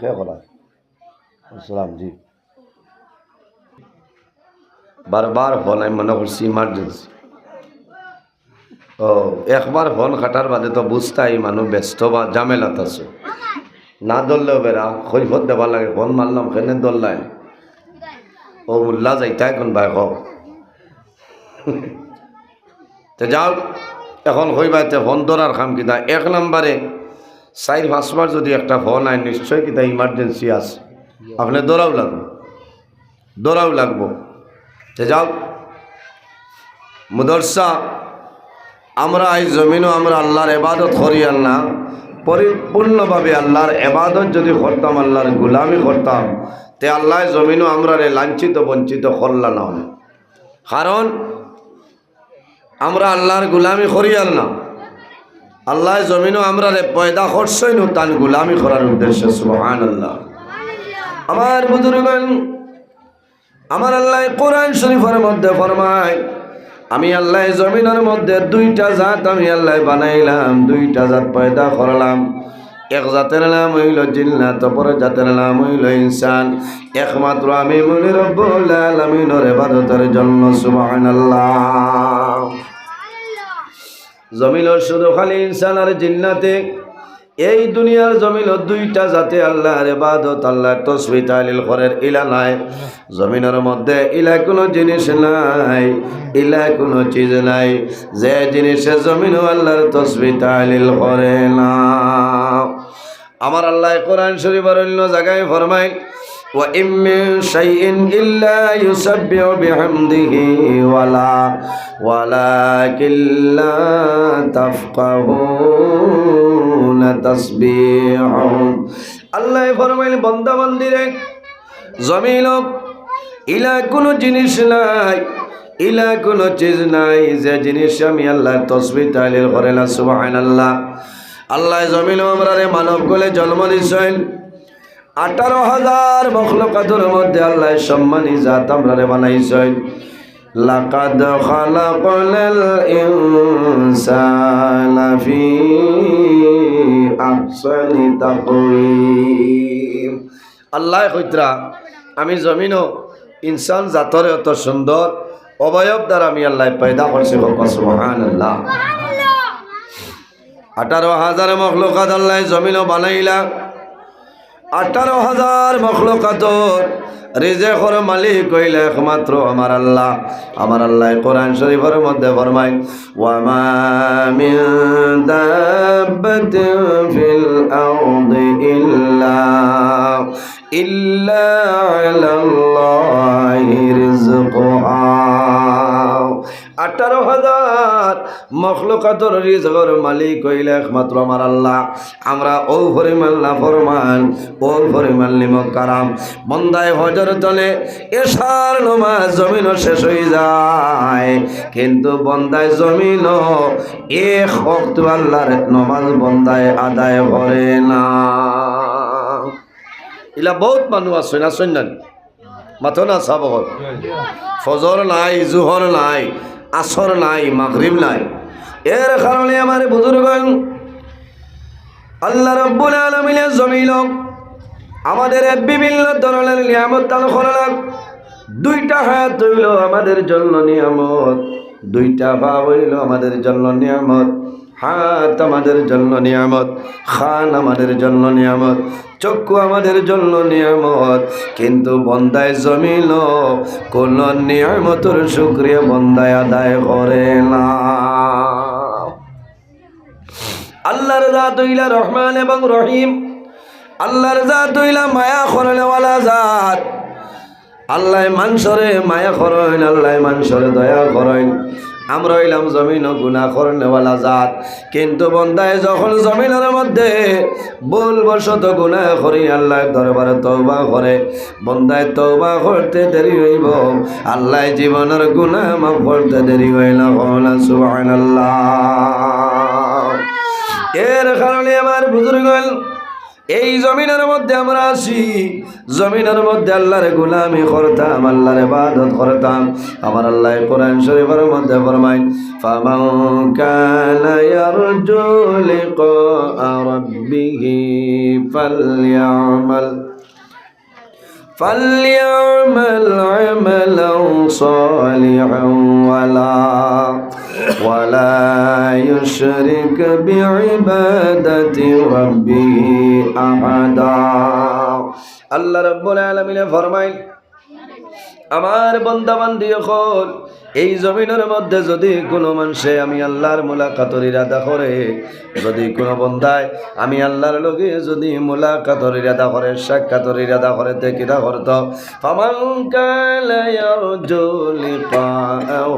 কে করা সালাম জি বারবার ফোন আমি মনে করছি ইমার্জেন্সি ও একবার ফোন কাটার বাদে তো বুঝতাই মানুষ ব্যস্ত বা ঝামেলাত আছে না ধরলেও বেড়া কৈফত দেবার লাগে ফোন মারলাম কেনে ধরলাই ও মোল্লা যাইতা এখন ভাই হোক তো যাও এখন কইবাইতে ফোন ধরার খাম কিনা এক নম্বরে 4-5 বার যদি একটা ফোন আয় নিশ্চয় কিনা ইমার্জেন্সি আছে আপনি দৌড়াও লাগবো তো যাও মুদরসা আমরা এই জমিনও আমরা আল্লাহর ইবাদত করি না পরিপূর্ণভাবে আল্লাহর ইবাদত যদি করতাম আল্লাহর গোলামি করতাম তে আল্লাহ জমিনও আমরা লাঞ্ছিত বঞ্চিত করলা না কারণ আমরা আল্লাহর গোলামি করি না আল্লাহ জমিনও আমরা পয়দা করছই না তার গোলামি করার উদ্দেশ্যে সুবহানাল্লাহ। আমার বুজুর্গগণ আমার আল্লাহ কোরআন শরীফের মধ্যে ফরমায় আমি আল্লাহ জমিনের মধ্যে 2টা জাত আমি আল্লাহ বানাইলাম 2টা জাত পয়দা করলাম এক জাতের নাম হইল জিন্নাত অপর জাতের নাম হইল ইনসান একমাত্র আমি মনি রব্বুল আলামিনের ইবাদতের জন্য সুবহানাল্লাহ। জমিনের শুধু খালি ইনসান আর জিন্নাতে এই দুনিয়ার জমিনের 2টা জাতে আল্লাহর ইবাদত আল্লাহর তাসবিহ তাহলিল করের ইলা নাই জমিনের মধ্যে ইলা কোনো জিনিস নাই ইলা কোনো চিজ নাই যে জিনিসের জমিন আল্লাহর তাসবিহ তাহলিল করে না। আমার আল্লাহ কোরআন শরীফের অন্য জায়গায় ফরমায় ওয়া ইম মিন শাইইন ইল্লা ইউসাব্বিহু বিহামদিহি ওয়ালাকিন লা তাফকাহুনা তাসবিহুম। আল্লাহ ফরমাইল বান্দা বান্দিরে জমিন ইলা কোনো জিনিস নাই ইলা কোনো চিজ নাই যে জিনিস আমি আল্লাহ তাসবিহ তাহলিল করে না সুবহানাল্লাহ। আল্লাহ জমিন আমরা মানব কোলে জন্ম দিয়েছেন 18,000 মখলুকাতের মধ্যে আল্লাহ সম্মানী জাত আমরা বানাইছেন লাকাদ খালাকনাল ইনসানা ফি আহসানি তাকওয়িম। আল্লাহ কইতরা আমি জমিনও ইনসান জাতরে অত সুন্দর অবয়ব দ্বারা আমি আল্লাহ পয়দা করছি সুবহানাল্লাহ। 18,000 মখলুকাত আল্লাহ জমিনও বানাইলা 18,000 মখলুকাতর রিজেকর মালিক হইল একমাত্র আমার আল্লাহ। আমার আল্লাহ কোরআন শরীফের মধ্যে ফরমায় ওয়া মা মিন দাব্বাতিন ফিল আরদি ইল্লা আলাল্লাহি রিজকুহা। 18,000 মখলুকাতর রিজকের মালিক হইল একমাত্র আমার আল্লাহ। আমরা ও পরিমাণ নাফরমান ও পরিমাণ নিমকারাম বন্দায় হজর তলে এশার নামাজ জমিনও শেষ হয়ে যায় কিন্তু বন্দায় জমিনও এক ওয়াক্ত আল্লাহর নামাজ বন্দায় আদায় করে না। ইলা বহুত মানুষ আছে না শুনলেন মাথো না সব ফজর নাই জোহর নাই আসর নাই মাগরিব নাই এর কারণে আমার বুজুর্গগণ আল্লাহ রাব্বুল আলামিনের জমিন আমাদের বিভিন্ন ধরনের নিয়ামত দান করলেন। 2টা হাত হইল আমাদের জন্য নিয়ামত 2টা পা হইল আমাদের জন্য নিয়ামত হাত আমাদের জন্য নিয়ামত খান আমাদের জন্য নিয়ামত চক্ষু আমাদের জন্য নিয়ামত কিন্তু বন্দায় জমিন কোন নিয়ামতের শুকরিয়া বন্দায় আদায় করে না। আল্লাহর জাত হইলা রহমান এবং রহিম আল্লাহর জাত হইলা মায়া করনেওয়ালা জাত। আল্লাহ মানুষরে মায়া করেন আল্লাহ মানুষরে দয়া করেন। আমরা হইলাম জমিন গুনাহ করনেওয়ালা জাত কিন্তু বন্দায় যখন জমিনের মধ্যে ভুলবশত গুনাহ করি আল্লাহর দরবারে তওবা করে বন্দায় তওবা করতে দেরি হইব আল্লাহ জীবনের গুনাহ মাফ করতে দেরি হয় না সুবহানাল্লাহ। এর কারণে আমার বুজুর্গগণ এই জমিনের মধ্যে আমরা আছি, জমিনের মধ্যে আল্লাহর গোলামি করতাম, আল্লাহর ইবাদত করতাম। আমার আল্লাহ কোরআন শরীফের মধ্যে ফরমায়, ফামান কানা ইয়ারজু লিকা রাব্বিহি فليعمل عملا صالحا ولا يشرك بعبادة ربه أحدا। আল্লাহ রাব্বুল আলামিন ফরমায়, আমার বান্দা বান্দি হল এই জমিনের মধ্যে যদি কোনো মানুষে আমি আল্লাহর মুলাকাতের ইরাদা করে, যদি কোনো বন্দায় আমি আল্লাহর লগে যদি মুলাকাতের ইরাদা করে, সাক্ষাতের ইরাদা করে, তে কিটা করত? ফামান কানা ইয়ারজু লিকা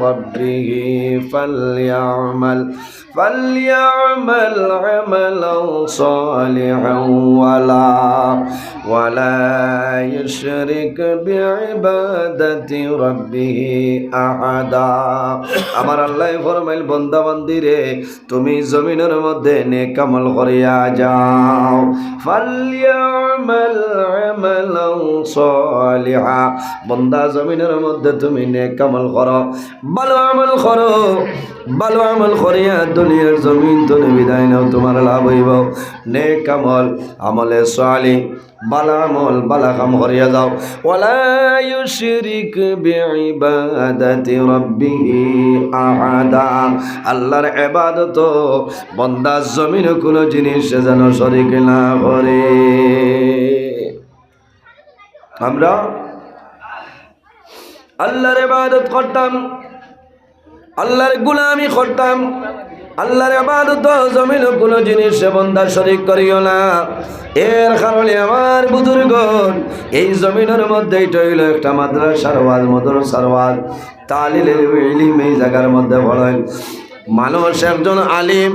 রাব্বিহি ফালইআমাল আমালান সালিহান ওয়ালা ইউশরিক বিইবাদাতি রাব্বিহি আহাদা। আমার আল্লাহ ফরমাইল, বান্দা বান্দি রে, তুমি জমিনের মধ্যে নেক আমল করিয়া যাও। ফালইআমাল আমালান সালিহা, বান্দা জমিনের মধ্যে তুমি নেক আমল করো, ভালো আমল করো, ভালো আমল করিয়া দুনিয়ার জমিন তুমি বিদায় নাও, তোমার লাভ হইব। নেক আমল, আমলে সালিহ, বালা আমল, বালা কাম করিয়া যাও। ওয়ালা ইউশরিক বিইবাদাতি রাব্বিহি আহাদা, আল্লাহর ইবাদত বান্দা জমিনে কোনো জিনিস যেন শরীক না করে। আমরা আল্লাহর ইবাদত করতাম, আল্লাহর গোলামি করতাম, আল্লাহর ইবাদত জমিনে কোনো জিনিস বান্দা শরীক করিও না। এর কারণে আমার বুজুর্গণ এই জমিনের মধ্যে এটা হইল একটা মাদ্রাসার ওয়াজ, মাদ্রাসার ওয়াজ, তালিলের ইলম এই জায়গার মধ্যে পড়েন। মানুষ একজন আলিম,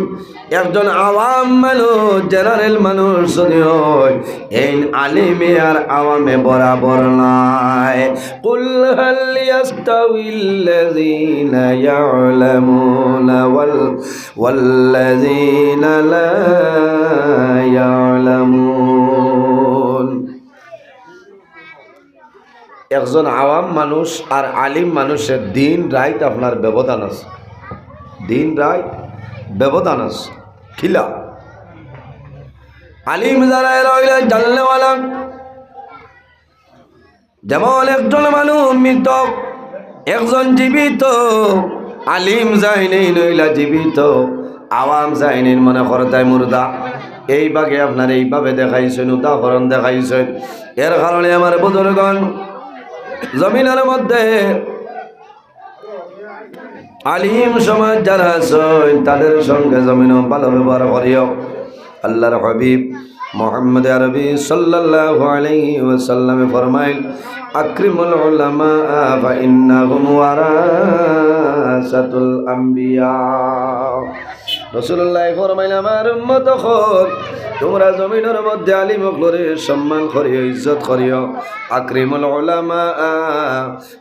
একজন আওয়াম মানুষ, জেনারেল মানুষ যদি হয়, এই আলিমে আর আওয়ামে বরাবর নাই। কুল হাল ইয়াস্তাউিল্লাযীনা ইয়ালামুনা ওয়াল্লাযীনা লা ইয়ালামুন। একজন আওয়াম মানুষ আর আলিম মানুষের দিন রাত আপনার ব্যবধান আছে, দিন রাত ব্যবধান আছে। খিলা আলিম যারা রইলে জানলেওয়ালা, যেমন একজন মানুষ মৃত, একজন জীবিত। আলিম যায়নি নইলা জীবিত, আওয়াম যায়নি মনে করতায় মুর্দা। এই বাগে আপনার এইভাবে দেখাইছেন, উদাহরণ দেখাইছেন। এর কারণে আমার বুজুর্গণ জমিনের মধ্যে আলিম সমাজ যারা আছেন তাদের সঙ্গে জমিন ভালো ব্যবহার করিও। আল্লাহর হাবিব মুহাম্মদ আরবি সাল্লাল্লাহু আলাইহি ওয়াসাল্লামে ফরমাইল, আকরিমুল উলামা ফা ইন্নাহুম ওয়ারাসাতুল আম্বিয়া। রাসূলুল্লাহ ফরমাইল, আমার উম্মত হল তোমরা জমিনের মধ্যে আলিম হকলরে সম্মান করিও, ইজ্জত করিও। আকরিমুল উলামা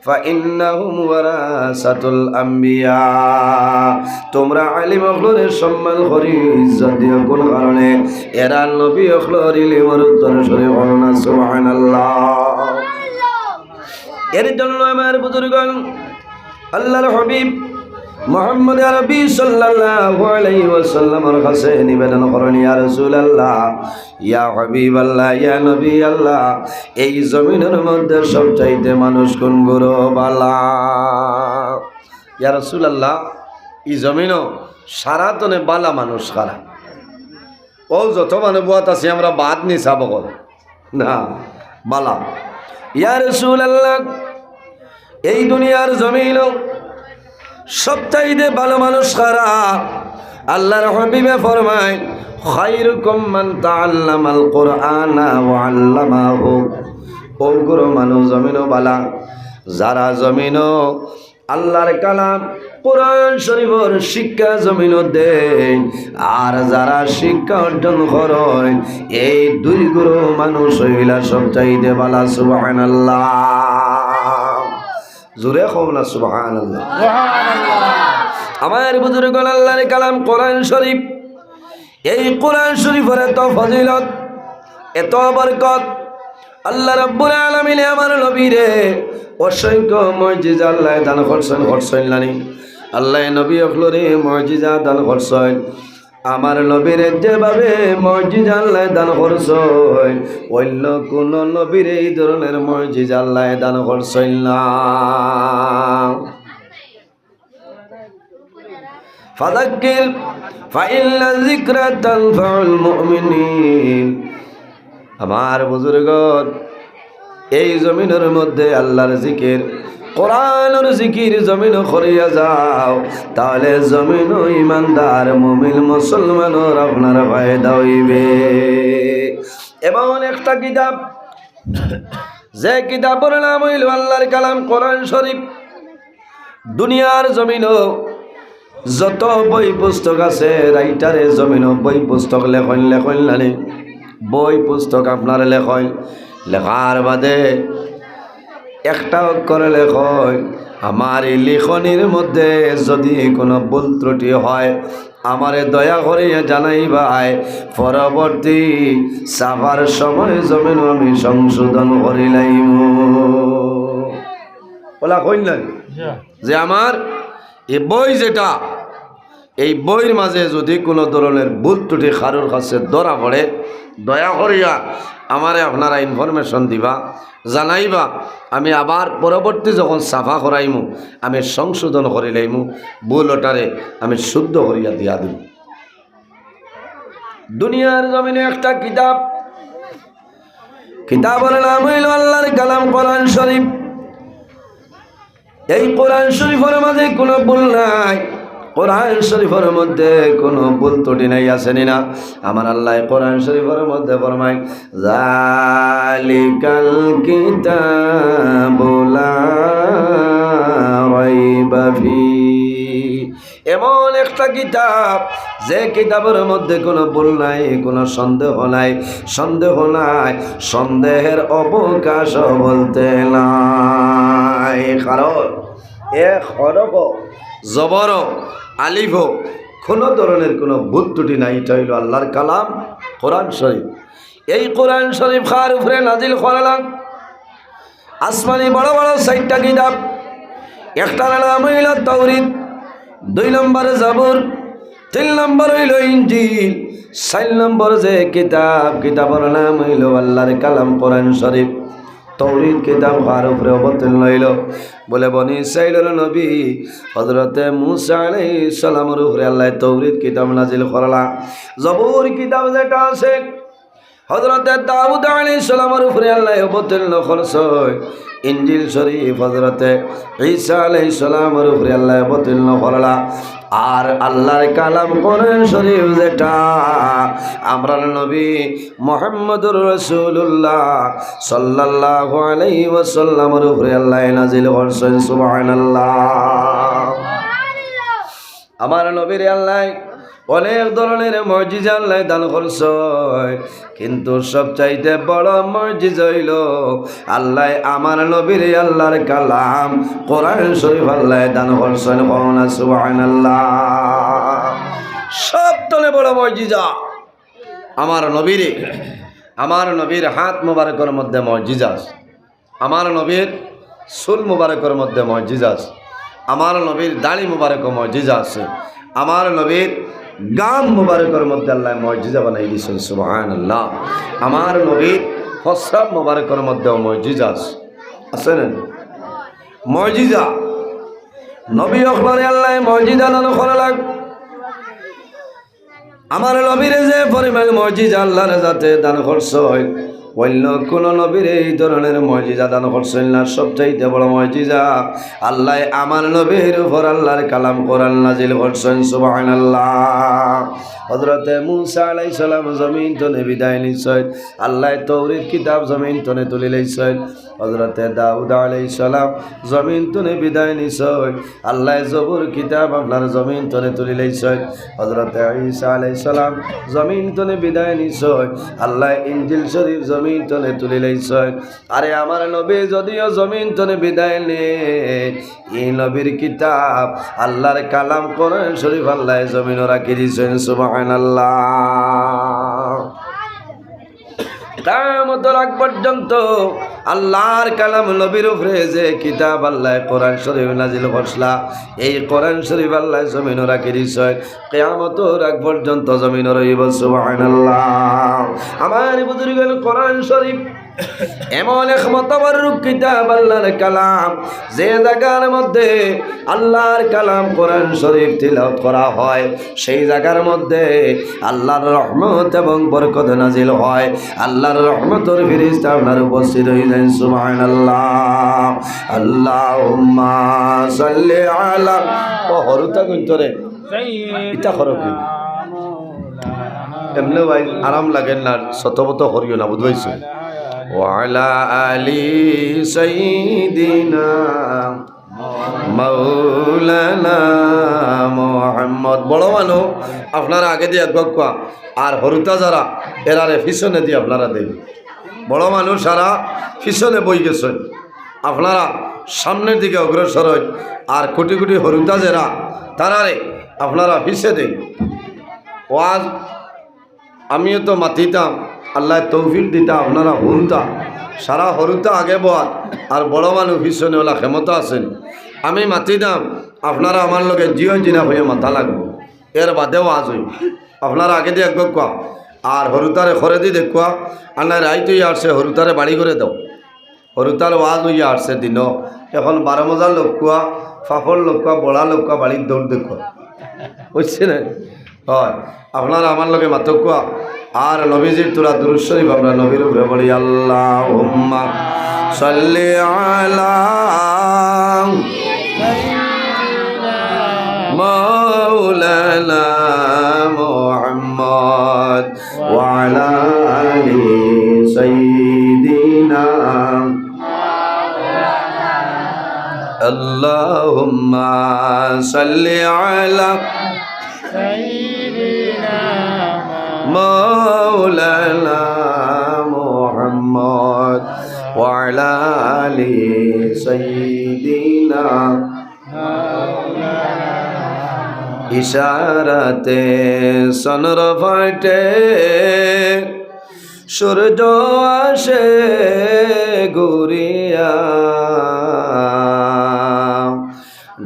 ফা ইন্নাহুম ওয়ারাসাতুল আম্বিয়া, তোমরা আলিম হকলরে সম্মান করি, ইজ্জত দিও। কোন কারণে? এরা নবী হকলর ইলমের উত্তরসূরি। বলনা সুবহানাল্লাহ। এর জন্য আমার বুজুর্গণ আল্লাহর হাবিব মুহাম্মদ আরবি সাল্লাল্লাহু আলাইহি ওয়াসাল্লামের কাছে নিবেদন করেন, ইয়া রাসূলুল্লাহ, ইয়া হাবিবাল্লাহ, ইয়া নবী আল্লাহ, এই জমিনের মধ্যে সবচাইতে মানুষ কোন গুরু বালা? ইয়া রাসূলুল্লাহ, এই জমিনও সারাতনে বালা মানুষ কারা? ও যত মানুষ বাত আছে আমরা বাদ নি চাব না, বালা। ইয়া রাসূলুল্লাহ, এই দুনিয়ার জমিনও সবচাইতে ভালো মানুষ কারা? আল্লাহর হাবিবে ফরমায়, খায়রুকুম মান তাআল্লামাল কুরআনা ওয়া আল্লামাহু। ও গুরু মানুষ জমিনও বালা, যারা জমিনও আল্লাহর কালাম কোরআন শরীফের শিক্ষা জমিনও দেন, আর যারা শিক্ষা অর্জন করেন, এই দুই গুরু মানুষ হইলা সবচাইতে বালা। সুবহানাল্লাহ। জোরে কও না সুবহানাল্লাহ। আমার বুজুর্গ আল্লাহর কালাম কোরআন শরীফ, এই কোরআন শরীফের এত ফজিলত, এত বরকত আল্লাহ রাব্বুল আলামিন আমার নবীরে অসংখ্য মুজিজা আল্লাহ দান করছেন নানি আল্লাহ নবী অখলরে মুজিজা দান করছেন আমার নবীর যেভাবে মুজিজা আল্লাহ দান করছেন অন্য কোন নবীর এই ধরনের মুজিজা আল্লাহ দান করছেন না ফাযাক্কির ফাইন্না যিকরা তানফাউল মুমিনিন আমার বুজুর্গণ এই জমিনের মধ্যে আল্লাহর জিকির কোরআনের জিকির জমিন করিয়া যাও তাহলে জমিন ইমানদার মুমিন মুসলমানের আপনার ফায়দা হইবে এমন একটা কিতাব যে কিতাবের নাম হইল আল্লাহর কালাম কোরআন শরীফ দুনিয়ার জমিন যত বই পুস্তক আছে রাইটারে জমিন বই পুস্তক লেখন নানি বই পুস্তক আপনার লেখার বাদে একটা অক্ষর লেখন আমার এই লেখনির মধ্যে যদি কোনো ভুল ত্রুটি হয় আমারে দয়া করে জানাইবাই পরবর্তী সাফার সময় জমিন আমি সংশোধন করিলাম বলা কইলেন যে আমার এই বই যেটা এই বইয়ের মাঝে যদি কোনো ধরনের ভুল ত্রুটি কারোর কাছে ধরা পড়ে দয়া করিয়া আমারে আপনারা ইনফরমেশন দিবা জানাইবা আমি আবার পরবর্তী যখন সাফা করাইমু আমি সংশোধন করে লইমু ভুল ওটারে আমি শুদ্ধ করিয়া দিয়া দিব দুনিয়ার জমিনে একটা কিতাবের নাম হইল আল্লাহর কালাম কোরআন শরীফ এই কোরআন শরীফের মাঝে কোনো ভুল নাই কোরআন শরীফের মধ্যে কোনো ভুল ত্রুটি নাই আসেনি না আমার আল্লাহ কোরআন শরীফের মধ্যে ফরমায় যালিকাল কিতাবু লা রাইবা ফীহি এমন একটা কিতাব যে কিতাবের মধ্যে কোনো ভুল নাই কোনো সন্দেহ নাই সন্দেহের অবকাশ বলতে নাই কারণ এক হরফ জবর আলিফ কোনো ধরনের কোনো ভুল ত্রুটি নাই এটা হইল আল্লাহর কালাম কোরআন শরীফ এই কোরআন শরীফ খার উপরে নাজিল করালাম আসমানি বড় বড় 6টা কিতাব একটার নাম হইল তাওরীত 2 নম্বর জাবুর 3 নম্বর হইল ইনজিল 4 নম্বর যে কিতাবের নাম হইল আল্লাহর কালাম কোরআন শরীফ তৌরিদ কিতাব কার উপরে অবতীর্ণ হইল বলে বনি ইসরাঈলের নবী হযরতে মূসা আলাইহিস সালামের উপরে আল্লাহ তৌরিদ কিতাব নাজিল করলা জবুর কিতাব যেটা আছে হযরতে দাউদ আলাইহিস সালামের উপরে আল্লাহ অবতীর্ণ করছে ইনজিল শরীফ হযরতে ঈসা আলাইহিস সালামের উপরে আল্লাহ অবতীর্ণ করলা আর আল্লাহর কালাম কোরআন শরীফ যেটা আমরা নবী মুহাম্মদুর রাসূলুল্লাহ সাল্লাল্লাহু আলাইহি ওয়াসাল্লামের উপরে আল্লাহ নাজিল করছেন সুবহানাল্লাহ আমার নবীর আল্লাহ অনেক ধরনের মুজিজা আল্লাহ দান করছে কিন্তু সবচাইতে বড় মুজিজা হইল আল্লাহ আমার নবীর আল্লাহর কালাম কোরআন শরীফ আল্লাহ দান করছেন সুবহানাল্লাহ সবচেয়ে বড় মুজিজা আমার নবীর হাত মুবারকের মধ্যে মুজিজা আছে আমার নবীর চুল মুবারকের মধ্যে মুজিজা আছে আমার নবীর দাড়ি মুবারক মুজিজা আছে আমার নবীর গাম মুবারকের মধ্যে আল্লাহ মুজিজা বানাই দিয়েছেন সুবহানাল্লাহ আমার নবীর ফসরাব মুবারকের মধ্যে মুজিজা আছে না মুজিজা নবী আকবরে আল্লাহ মুজিজা দান করলেন আমার নবীর যে পরিমাণ মুজিজা আল্লাহর যাতে দান করছে অন্য কোন নবীর এই ধরনের মুজিজা দান করছেন না সবচাইতে বড় মুজিজা আল্লাহ আমার নবীর উপর আল্লাহর কালাম কোরআন নাজিল করছেন সুবহানাল্লাহ হযরতে মূসা আলাইহিস সালাম জমিন তনে বিদায় নিছেন আল্লাহ তাওরীত কিতাব জমিন তনে তুলি লইছেন হযরতে দাউদ আলাইহিস সালাম জমিন তনে বিদায় নিছেন আল্লাহ জবুর কিতাব আপনার জমিন তনে তুলি লইছেন হযরতে ঈসা আলাইহিস সালাম জমিন তনে বিদায় নিছেন আল্লাহ ইনজিল শরীফ জমিন তনে তুলি লইছেন আরে আমার নবী যদিও জমিন তনে বিদায় নেয় এই নবীর কিতাব আল্লাহর কালাম কোরআন শরীফ আল্লাহ জমিনে রাখি দিয়েছেন সুবহানাল্লাহ কিয়ামতের আগ পর্যন্ত আল্লাহর কালাম নবীর উপরে যে কিতাব আল্লাহ কোরআন শরীফ নাজিল করছলা, এই কোরআন শরীফ আল্লাহ জমিন রাখি দিছে। কিয়ামতের আগ পর্যন্ত জমিন রইব। সুবহানাল্লাহ। আমার বুজুর্গের কোরআন শরীফ এমন এক মতবরক কিতাব আল্লাহর কালাম, যে জায়গার মধ্যে আল্লাহর কালাম কোরআন শরীফ তিলাওয়াত করা হয়, সেই জায়গার মধ্যে আল্লাহর রহমত এবং বরকত নাজিল হয়। আল্লাহর রহমতের ফেরেশতা আপনার উপস্থিত হয়ে যায়। সুবহানাল্লাহ। আল্লাহুম্মা সাল্লি আলা ও হরুতা গুন্তরে ইতা খরকি এমনে ভাই আরাম লাগেন না, শতবত করিও না, বুঝবাইছো। ওয়ালা আলি সাইয়্যিদিনা মাওলানা মুহাম্মদ। বড় মানুষ আপনারা আগে দিয়ে একবার আর হরুতা যারা এরারে পিছনে দিয়ে আপনারা দেন। বড় মানুষ সারা পিছনে বই গেছেন, আপনারা সামনের দিকে অগ্রসর হয়। আর কোটি কোটি হরুতা যারা তারারে আপনারা পিছিয়ে দেন। ওয়াজ আমিও তো মাতিতাম, আল্লাহ তৌফিক দিতা, আপনারা হুনতা। সারা হরুতা আগে বল আর বড় মানুষ পিছনে ওলা ক্ষমতা আছেন। আমি মাতিতাম, আপনারা আমার লগে জিও জিনা হয়ে মাথা লাগবো। এর বাদেও আজ হই আপনারা আগে দিয়ে একবার কোয়া আর হরুতারে খরে দিয়ে দেখুয়া। আল্লাহ রায় তুই আসছে হরুতারে বাড়ি করে দাও। হরুতার ওয়াজ হইয়া আসছে দিন। এখন 12 মজার লোক কোয়া, ফাফড় লোক কোয়া, বড়া লোক কোয়া, বাড়ির দৌড় দেখুয়া, বুঝছে না? হয় আপনারা আমার লগে মাত্র কোয়া আর নবীজির তোরা দুরূদ শরীফ আমরা নবীর উপরে পড়ি। আল্লাহুম্মা সাল্লি আলা মাওলানা মুহাম্মদ ওয়া আলা আলি সাইয়্যিদিনা আল্লাহুম্মা সাল্লি আলা মাওলানা মুহাম্মদ ওয়া আলা আলি সাইয়্যিদিনা ইশারাতে সনর ফাটে সূর্য আসে ঘুরিয়া,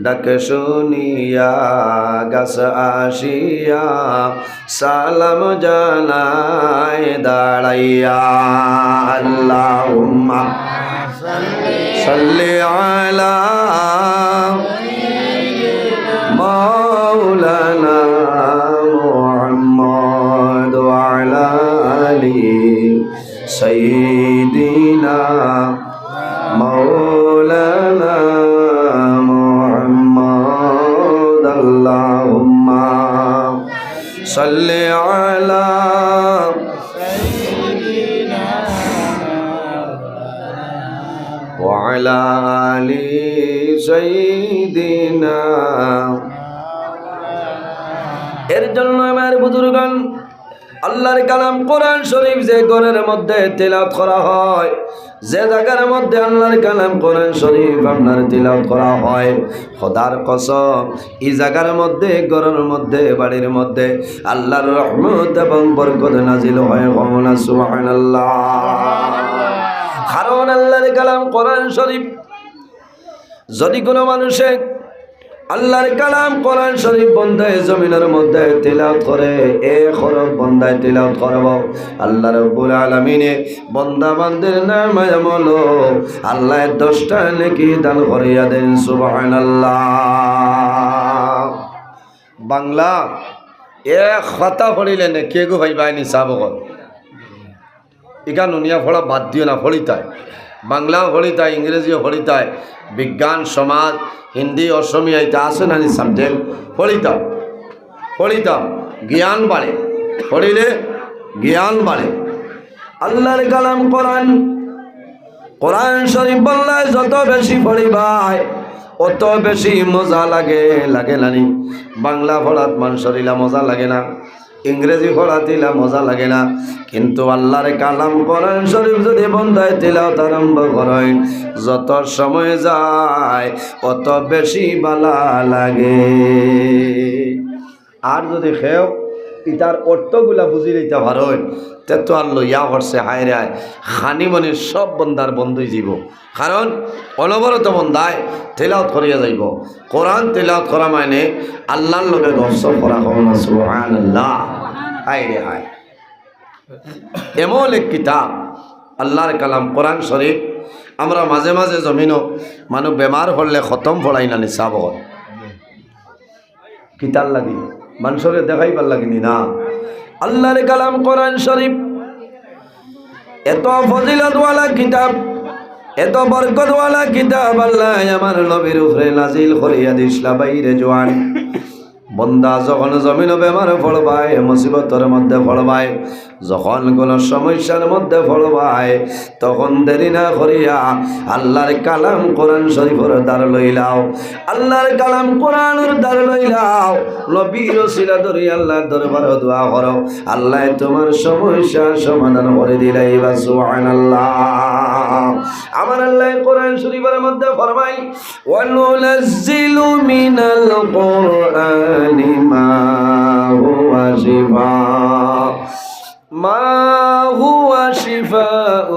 ডাক শুনিয়া গাছ আসিয়া সালাম জানায় দাঁড়াইয়া। আল্লাহুম্মা সাল্লি আলা মাওলানা মুহাম্মদ ওয়া আলা আলি সাইয়্যিদিনা মাওলানা মুহাম্মদ। আল্লাহুম্মা সাল্লি আলা ওয়া আলা আলি সাইয়্যিদিনা। এর জন্য আমার বুজুর্গণ আল্লাহর কালাম কোরআন শরীফ যে ঘরের মধ্যে তিলাওয়াত করা হয়, যে জায়গার মধ্যে আল্লাহর কালাম কোরআন শরীফ আপনার তিলাওয়াত করা হয়, খোদার কসম এই জায়গার মধ্যে, ঘরের মধ্যে, বাড়ির মধ্যে আল্লাহর রহমত এবং বরকত নাজিল হয়। সুবহানাল্লাহ। কারণ আল্লাহর কালাম কোরআন শরীফ যদি কোনো মানুষে আল্লাহর কালাম কোরআন শরীফ বন্দায় জমিনের মধ্যে তিলাওয়াত করে, এক হরফ বন্দায় তিলাওয়াত করব, আল্লাহ রাব্বুল আলামিনে বন্দা বান্দির নামে আমল আল্লাহ 10টা নেকি দান করিয়া দেন। সুবহানাল্লাহ। বাংলা এক কথা পড়িলে নেকি গো ভাই বাইনি সাবকত ইকা নুনিয়া ফলা বাদ দিও না, ফলিতায় বাংলাও ফলিতায়, ইংরেজিও ফলিতায়, বিজ্ঞান, সমাজ, হিন্দি, অসমিয়া এটা আছে না সাবজেক্ট ফলিতাম ফলিতাম জ্ঞান বাড়ে, পড়িলে জ্ঞান বাড়ে। আল্লাহর কালাম কোরআন কোরআন শরীফ বললায় যত বেশি পড়িবাই অত বেশি মজা লাগে, লাগে নানি? বাংলা পড়াত মান শরীলা মজা লাগে না, ইংরেজি পড়া দিলা মজা লাগে না, কিন্তু আল্লাহর কালাম কোরআন শরীফ যদি বন্দায় তিলাওয়াত আরম্ভ করেন, যত সময় যায় অত বেশি ভালো লাগে। আর যদি খেও ইতার অর্থগুলা বুঝি লইতে পারোয় তে তো আর লইয়া করছে হায় রে খানি মনে সব বন্দার বন্ধুই যাব কারণ অনবরত বন্দায় তেলাওয়াত করিয়া যাইব কোরআন তেলাওয়াত করা মানে আল্লাহর লগে গসব করা না সুবহানাল্লাহ হায় রে হায় এমন এক কিতাব আল্লাহর কালাম কোরআন শরীফ আমরা মাঝে মাঝে জমিনও মানুষ বেমার হলে খতম পড়াই না নিসাব কিতার লাগি মানুষরে দেখাইবার লাগিনি না আল্লাহর কালাম কোরআন শরীফ এত ফজিলতওয়ালা কিতাব এত বরকতওয়ালা কিতাব আল্লাহ আমার নবীর উপরে নাজিল করিয়া দিছলা বাইরে জওয়ান বন্দা যখন জমিন বেমার পড়বায় মুসিবতের মধ্যে পড়বায় যখন কোনো সমস্যার মধ্যে পড়বায় তখন দেরি না করিয়া আল্লাহর কালাম কোরআন শরীফের দ্বার লইলাও আল্লাহর কালাম কোরআনের দ্বার লইলাও নবীর ওসিলা ধরি আল্লাহর দরবারে দোয়া করো আল্লাহ তোমার সমস্যার সমাধান করে দিলাই বা সুবহানাল্লাহ আমার আল্লাহ কোরআন শরীফের মধ্যে ফরমাই ওয়া নুনাজ্জিলু মিনাল কোরআনি মা হুয়া শিফাউ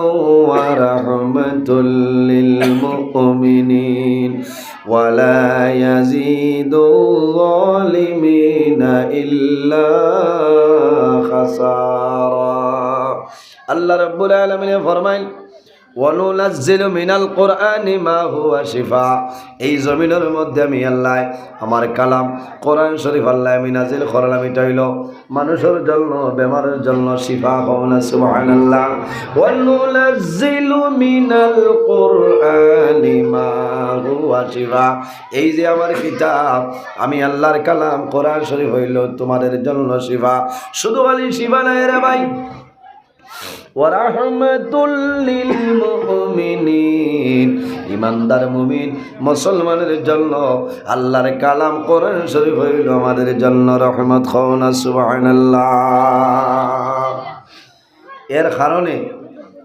ওয়া রাহমাতুল লিল মুমিনিন ওয়া লা ইয়াজিদুল যালিমিনা ইল্লা খাসারা আল্লাহ রাব্বুল আলামিন ফরমাইল ওয়ানুনাজ্জিলু মিনাল কোরআনি মা হুয়া শিফা এই জমিনের মধ্যে আমি আল্লাহ আমার কালাম কোরআন শরীফ আল্লাহ আমি নাজিল করলাম এটা হইল মানুষের জন্য বেমারের জন্য শিফা হওয়া সুবহানাল্লাহ ওয়ানুনাজ্জিলু মিনাল কোরআনি মা হুয়া শিফা এই যে আমার কিতাব আমি আল্লাহর কালাম কোরআন শরীফ হইল তোমাদের জন্য শিফা শুধু খালি শিফা নাই রে ভাই ওয়ারাহমাতুল লিল মুমিনিন ইমানদার মুমিন মুসলমানের জন্য আল্লাহর কালাম কোরআন শরীফ হইল আমাদের জন্য রহমত খাওনা সুবহানাল্লাহ এর কারণে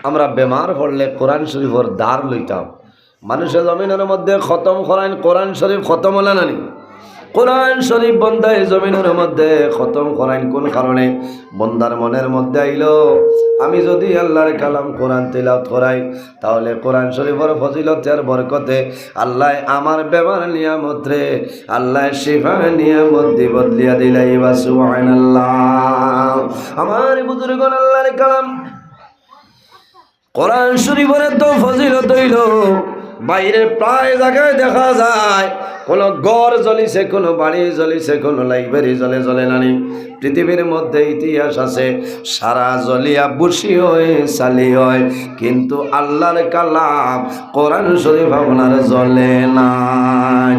আমরা বেমার পড়লে কোরআন শরীফের দ্বার লইতাম মানুষের জমিনের মধ্যে খতম করাইন কোরআন শরীফ খতম হলা নানি কোরআন শরীফ বন্দায় জমিনের মধ্যে খতম করাইন কোন কারণে বন্দার মনের মধ্যে আইল আমি যদি আল্লাহর কালাম কোরআন তেলাওয়াত করাই তাহলে কোরআন শরীফের ফজিলতের বরকতে আল্লাহ আমার বেমার নিয়ামত রে আল্লাহ শিফা নিয়ামত দি বদলিয়া দিলাই বা সুবহানাল্লাহ আমার বুজুর্গণ আল্লাহর কালাম কোরআন শরীফের তো ফজিলত হইল বাইরে প্রায় জায়গায় দেখা যায় কোনো ঘর জ্বলিছে কোনো বাড়ি জ্বলিছে কোনো লাইব্রেরি জ্বলে নানি পৃথিবীর মধ্যে ইতিহাস আছে সারা জ্বলিয়া বুসি হয় চালি হয় কিন্তু আল্লাহর কালাম কোরআন শরীফ আপনার জ্বলে না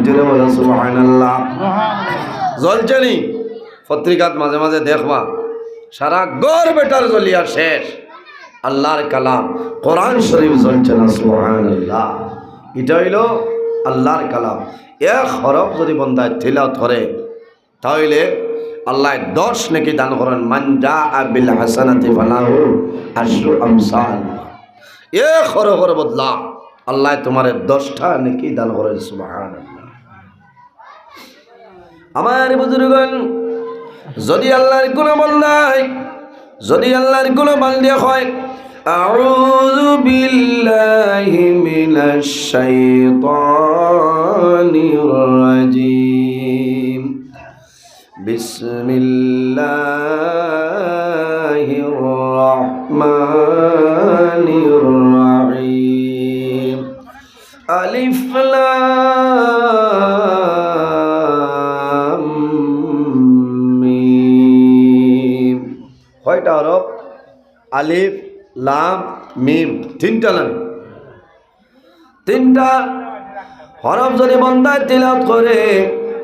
জোরে বলো সুবহানাল্লাহ জ্বলছে নি পত্রিকাত মাঝে মাঝে দেখবা সারা ঘর বেটার জ্বলিয়া শেষ আল্লাহর কালাম কোরআন শরীফ জ্বলছে না সুবহানাল্লাহ এটা হইল আল্লাহর কালাম এক হরফ যদি বন্দা তিলাওয়াত করে তাহলে আল্লাহ 10 নেকি দান করেন মান জাআ বিল হাসানাতি ফালাহু আশরু আমসাল এক হরফের বদলা আল্লাহ তোমার 10টা নেকি দান করেন সুবহানাল্লাহ আমার বুজুর্গণ যদি আল্লাহর কোন বান্দায় যদি আল্লাহর কোন বান্দা হয় আউযু বিল্লাহি মিনাশ শাইতানির রাজিম বিসমিল্লাহির রহমানির রহিম আলিফ লাম মিম কয়টা হরফ আলিফ লাম মিম তিনটা হরফ যদি বান্দা তিলাওয়াত করে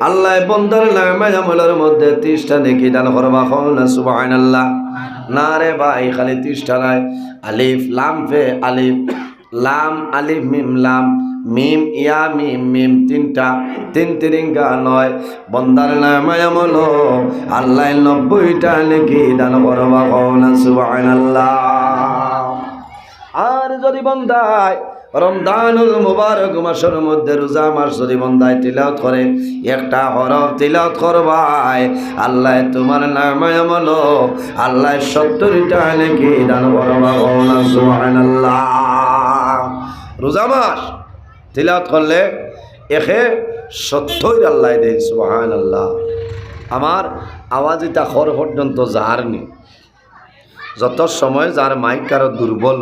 আল্লাহ বান্দার নামে আমলের মধ্যে 30টা নেকি দান করবা না সুবহানাল্লাহ না রে ভাই খালি 30টা নাই আলিফ লাম ফে আলিফ লাম আলিফ মিম লাম মিম ইয়া মিম মিম তিনটা তিন তিরিঙ্গা নয় বন্দার নামে আমল আল্লাহ 90টা নেকি দান করবা না সুবহানাল্লাহ আর যদি বন্দায় রমজানুল মুবারক মাসের মধ্যে রোজা মাস যদি বন্দায় তিলাওয়াত করে, একটা হরফ তিলাওয়াত করবাই, আল্লাহ তোমার নামে আমল আল্লাহ 70টা নেকি দান করবা। সুবহানাল্লাহ। রোজা মাস তিলাওয়াত করলে 170 আল্লাহ দেন। সুবহানাল্লাহ। আমার আওয়াজ এটা খর পর্যন্ত যারনি, যত সময় যার মাইক আরো দুর্বল,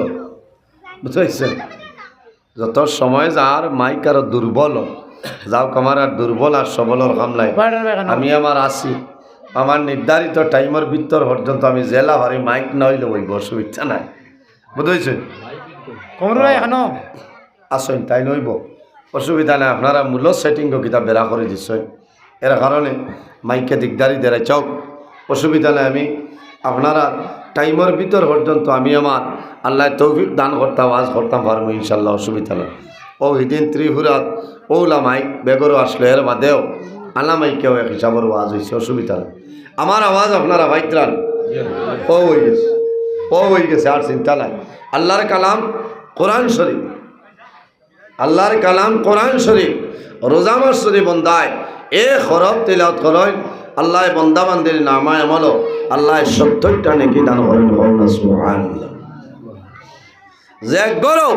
বুঝতে, যত সময় যার মাইক আরো দুর্বল, যাও আমার আর দুর্বল আর সবলর কামলাই আমি আমার আসি, আমার নির্ধারিত টাইমের ভিতর পর্যন্ত আমি জেলা ভারি মাইক নইলে বইব, অসুবিধা নাই, বুঝেছে? আসেন তাই নইব, অসুবিধা নাই। আপনারা মূল সেটিং কিতাব বেড়া করে দিচ্ছেন, এর কারণে মাইকে দিকদারি দেয় চক, অসুবিধা নাই। আমি আপনারা টাইমের ভিতর পর্যন্ত আমি আমার আল্লাহ তৌফিক দান করতাম, আজ করতাম পারবো ইনশাল্লাহ, অসুবিধা নেই। ও হিদিন ত্রিপুরাত ওলা মাইক বেগরও আসলো, এর বাদেও আলা মাইকেও এক হিসাবের আওয়াজ হয়েছে, অসুবিধা নেই। আমার আওয়াজ আপনারা ভাইত্রান ও হয়ে গেছে, ও হয়ে গেছে, আর চিন্তা নাই। আল্লাহর কালাম কোরআন শরীফ, আল্লাহর কালাম কোরআন শরীফ রোজা মাস যদি বন্দায় হরফ তিলাওয়াত করেন, আল্লাহ বন্দা বান্দির নামায় আমল আল্লাহ 70টা নেকি দান করেন। সুবহানাল্লাহ। যে গরো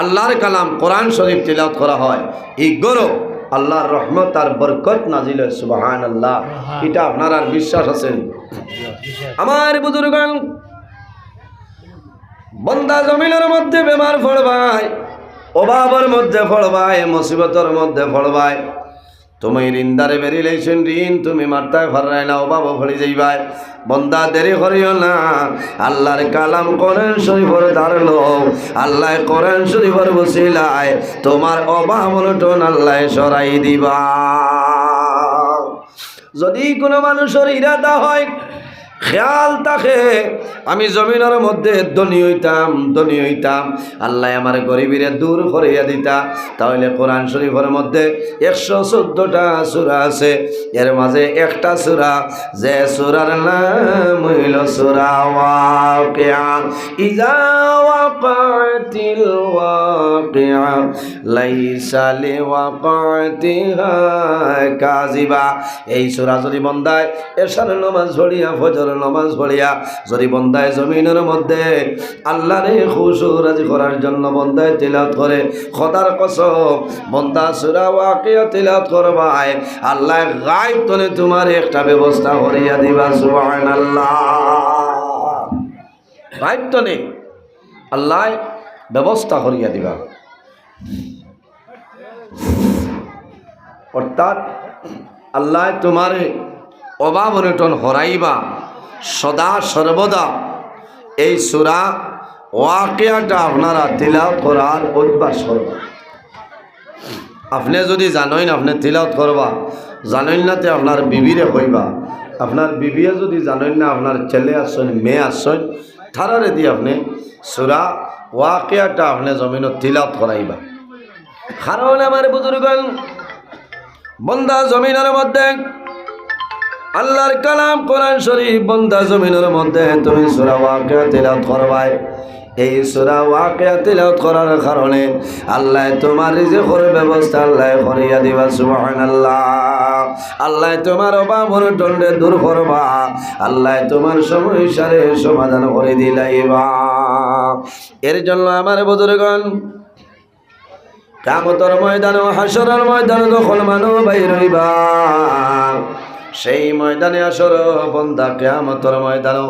আল্লাহর কালাম কোরআন শরীফ তিলাওয়াত করা হয়, এই গরো আল্লাহর রহমত আর বরকত নাজিল হয়। সুবহানাল্লাহ। এটা আপনার আর বিশ্বাস আছে? আমার বুজুর্গান, বন্দা জমিনের মধ্যে বেমার পড়বাই, অভাবের মধ্যে পড়বাই, মুসিবতের মধ্যে পড়বাই, তুমি ঋণদারে বেরিয়েছেন, ঋণ তুমি মারতায় ফারাই না, অভাব ফড়ি যাইবাই। বন্দা দেরি করিও না, আল্লাহর কালাম কোরআন শরীফের দাঁড়ালো, আল্লাহ কোরআন শরীফের বসিলায় তোমার অভাব অনটন আল্লাহ সরাই দিবা। যদি কোনো মানুষের ইরাদা হয়, খেয়াল থাকে আমি জমিনের মধ্যে ধনী হইতাম, আল্লাহ আমার গরিবীরে দূর করিয়া দিতা, তাহলে কোরআন শরীফের মধ্যে 114টা সূরা আছে, এর মাঝে একটা সূরা, যে সূরার নাম হইল সূরা ওয়াকিয়া। ইযা ওয়াকাতিল ওয়াকিয়া লাইসা লিওয়াকাতিহা কাযিবা। এই সূরা যদি বন্দায় এশার নামাজ পড়িয়া, ফজর নামাজ পড়িয়া যদি বন্দায় জমিনের মধ্যে আল্লাহরে খুশু রাজি করার জন্য বন্দায় তিলাওয়াত করে, খোদার কসম বন্দা সূরা ওয়াকিয়া তিলাওয়াত করবাই, আল্লাহ গায়ব তনে তোমার একটা ব্যবস্থা করিয়া দিবা। সুবহানাল্লাহ। গায়ব তনে আল্লাহ ব্যবস্থা করিয়া দিবা। অর্থাৎ আল্লাহ তোমারে অভাব অনটন হরাইবা সদা সর্বদা। এই সূরা ওয়াকিয়াটা আপনারা তিলাওয়াত করার অভ্যাস করবা। আপনি যদি জানেন আপনি তিলাওয়াত করবা, জানেন না তে আপনার বিবিরে কইবা, আপনার বিবিয়ে যদি জানেন না আপনার ছেলে আসছেন মেয়ে আসছেন, তারারে দিয়ে আপনি সূরা ওয়াকিয়াটা আপনি জমিনত তিলাওয়াত করাইবা। কারণ আমার বুজুর্গ বন্দা জমিনের মধ্যে আল্লাহর কালাম কোরআন শরীফ বন্দা জমিনের মধ্যে তুমি সূরা ওয়াকিয়া তিলাওয়াত করবাই। এই সূরা ওয়াকিয়া তিলাওয়াত করার কারণে আল্লাহ তোমার রিজিকের ব্যবস্থা আল্লাহ করিয়া দিবা। সুবহানাল্লাহ। আল্লাহ তোমার অভাব অনটনরে দূর করবা, আল্লাহ তোমার সমস্যারে সমাধান করে দিলাইবা। এর জন্য আমার বুজুর্গণ কিয়ামতের ময়দানে, হাসরের ময়দানে যখন মানুষ বাইর হইবা, সেই ময়দানে আসর বন্দা কিয়ামতের ময়দানে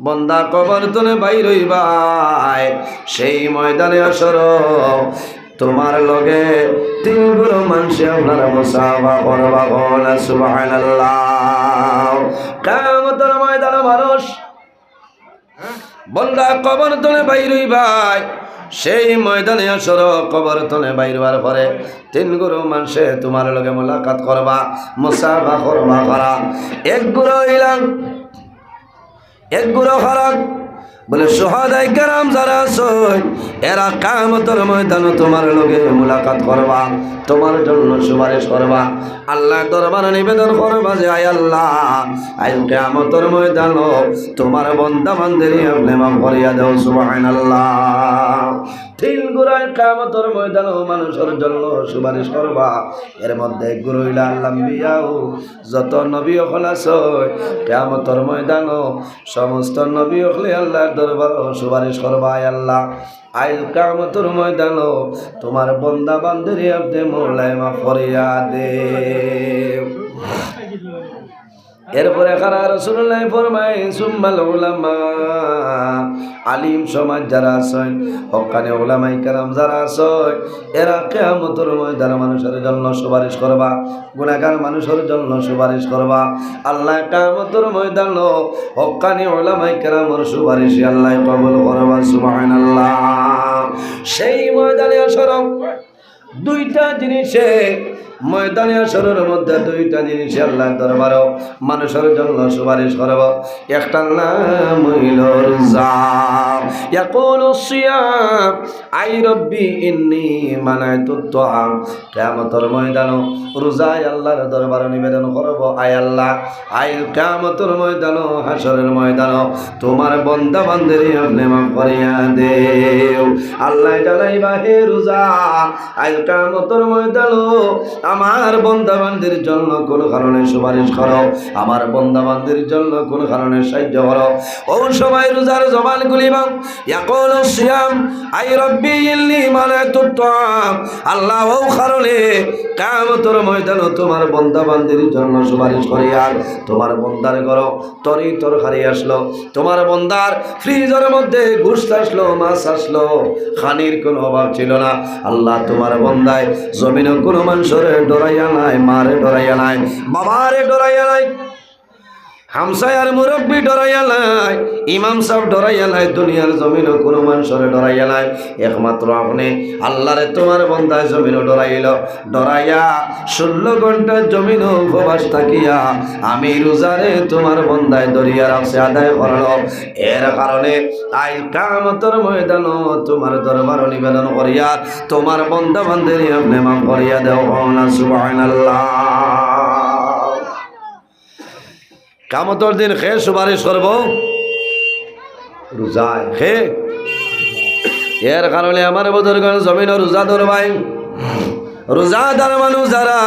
বন্দা কবর তনে বাইর হইবা, সেই ময়দানে আসর তোমার লগে তিনগুলো মানুষে আপনারা মুসাফা করবা। সুবহানাল্লাহ। কিয়ামতের ময়দানে মানুষ বন্দা কবর তনে বাইর হইবা, সেই ময়দানে আসর কবর তনে বাইর হওয়ার পরে তিন গুরু মানুষে তোমার লগে মোলাকাত করবা, মুসাফা করবা। করা এক গুরু ইলাম, এক গুরু হরক বলে সুহাদায়ে কেরাম যারা আছে এরা কিয়ামতের ময়দানে তোমার লগে মুলাকাত করবা, তোমার জন্য সুপারিশ করবা, আল্লাহর দরবারে নিবেদন করবা যে আয় আল্লাহ আজ কিয়ামতের ময়দানে তোমার বান্দা বান্দিরে আপনি মাফ করিয়া দাও। সুবহানাল্লাহ। তিন গুরায় কিয়ামতের ময়দানে মানুষের জন্য সুপারিশ করবা। এর মধ্যে গুরু হইলা আম্বিয়াও, যত নবী হল আছে কিয়ামতের ময়দানে সমস্ত নবী হলে আল্লাহর দরবারে সুপারিশ করবা, আয় আল্লাহ আজ কিয়ামতের ময়দানে তোমার বান্দা বান্দিরে আপনি মওলাই মাফ করিয়া দে। এরপরে খারা রাসূলুল্লাহ ফরমায় সুম্মাল উলামা, আলিম সমাজ যারা আছেন, হক্কানি উলামায়ে কেরাম যারা আছেন, এরা কিয়ামতের ময়দানে মানুষের জন্য সুপারিশ করবা, গুনাহগার মানুষের জন্য সুপারিশ করবা। আল্লাহ কিয়ামতের ময়দানে হক্কানি উলামায়ে কেরামের সুপারিশ আল্লাহ কবুল করবা। সুবহানাল্লাহ। সেই ময়দানে আসর দুইটা জিনিসে, ময়দানে আসরের মধ্যে দুইটা জিনিস আল্লাহর দরবারে মানুষের জন্য সুপারিশ করব। একটার নাম হইল রোজা। ইয়াকুলু সিয়াম আই রব্বি ইন্নী মানাইতুত তাআম। কিয়ামতের ময়দানে রোজায় আল্লাহর দরবারে নিবেদন করব, আয় আল্লাহ আই কিয়ামতের ময়দানে হাসরের ময়দানে তোমার বান্দা বান্দিরে আপনি মাফ করিয়া দেও। আল্লাহ জানাইবা হে রোজা আই কিয়ামতের ময়দানে আমার বান্দা বান্দির জন্য কোন কারণে সুপারিশ করো, আমার বান্দা বান্দির জন্য কোন কারণে সাহায্য করো। ও সবাই রোজার জবান খুলিবা। ইয়াকুলু সিয়াম আই রব্বি ইন্নী মানাইতুত তাআম। আল্লাহ ও কারণে কিয়ামতের ময়দানে তোমার বান্দা বান্দির জন্য সুপারিশ করিয়া তোমার বান্দার ঘর তরকারি আসলো, তোমার বান্দার ফ্রিজের মধ্যে গোশত আসলো, মাছ আসলো, খানির কোনো অভাব ছিল না। আল্লাহ তোমার বান্দায় জমিনে কোনো মানুষের ডরাইয়া নাই, মারে ডরাইয়া নাই, বাবারে ডরাইয়া নাই, হামসায়ার মুরব্বী ডরাইয়া নাই, ইমাম সাহেব ডরাইয়া নাই, দুনিয়ার জমিনে কোনো মানুষের ডরাইয়া নাই। একমাত্র আপনি আল্লাহরে তোমার বান্দায় জমিনে ডরাইল, ডরাইয়া 16 ঘন্টা জমিনে উপবাস থাকিয়া আমি রোজারে তোমার বান্দায় দরিয়া রাখছে আদায় করল। এর কারণে আই কিয়ামতের ময়দানে তোমার দরবার নিবেদন করিয়া তোমার বান্দা বান্দিরে আপনি মাফ করিয়া দাও। সুবহানাল্লাহ। কিয়ামতের দিন খে সুপারিশ করব রোজায় খে। এর কারণে আমার বুজুর্গগণ জমিন রোজা ধরবাই, রোজাদার মানুষ যারা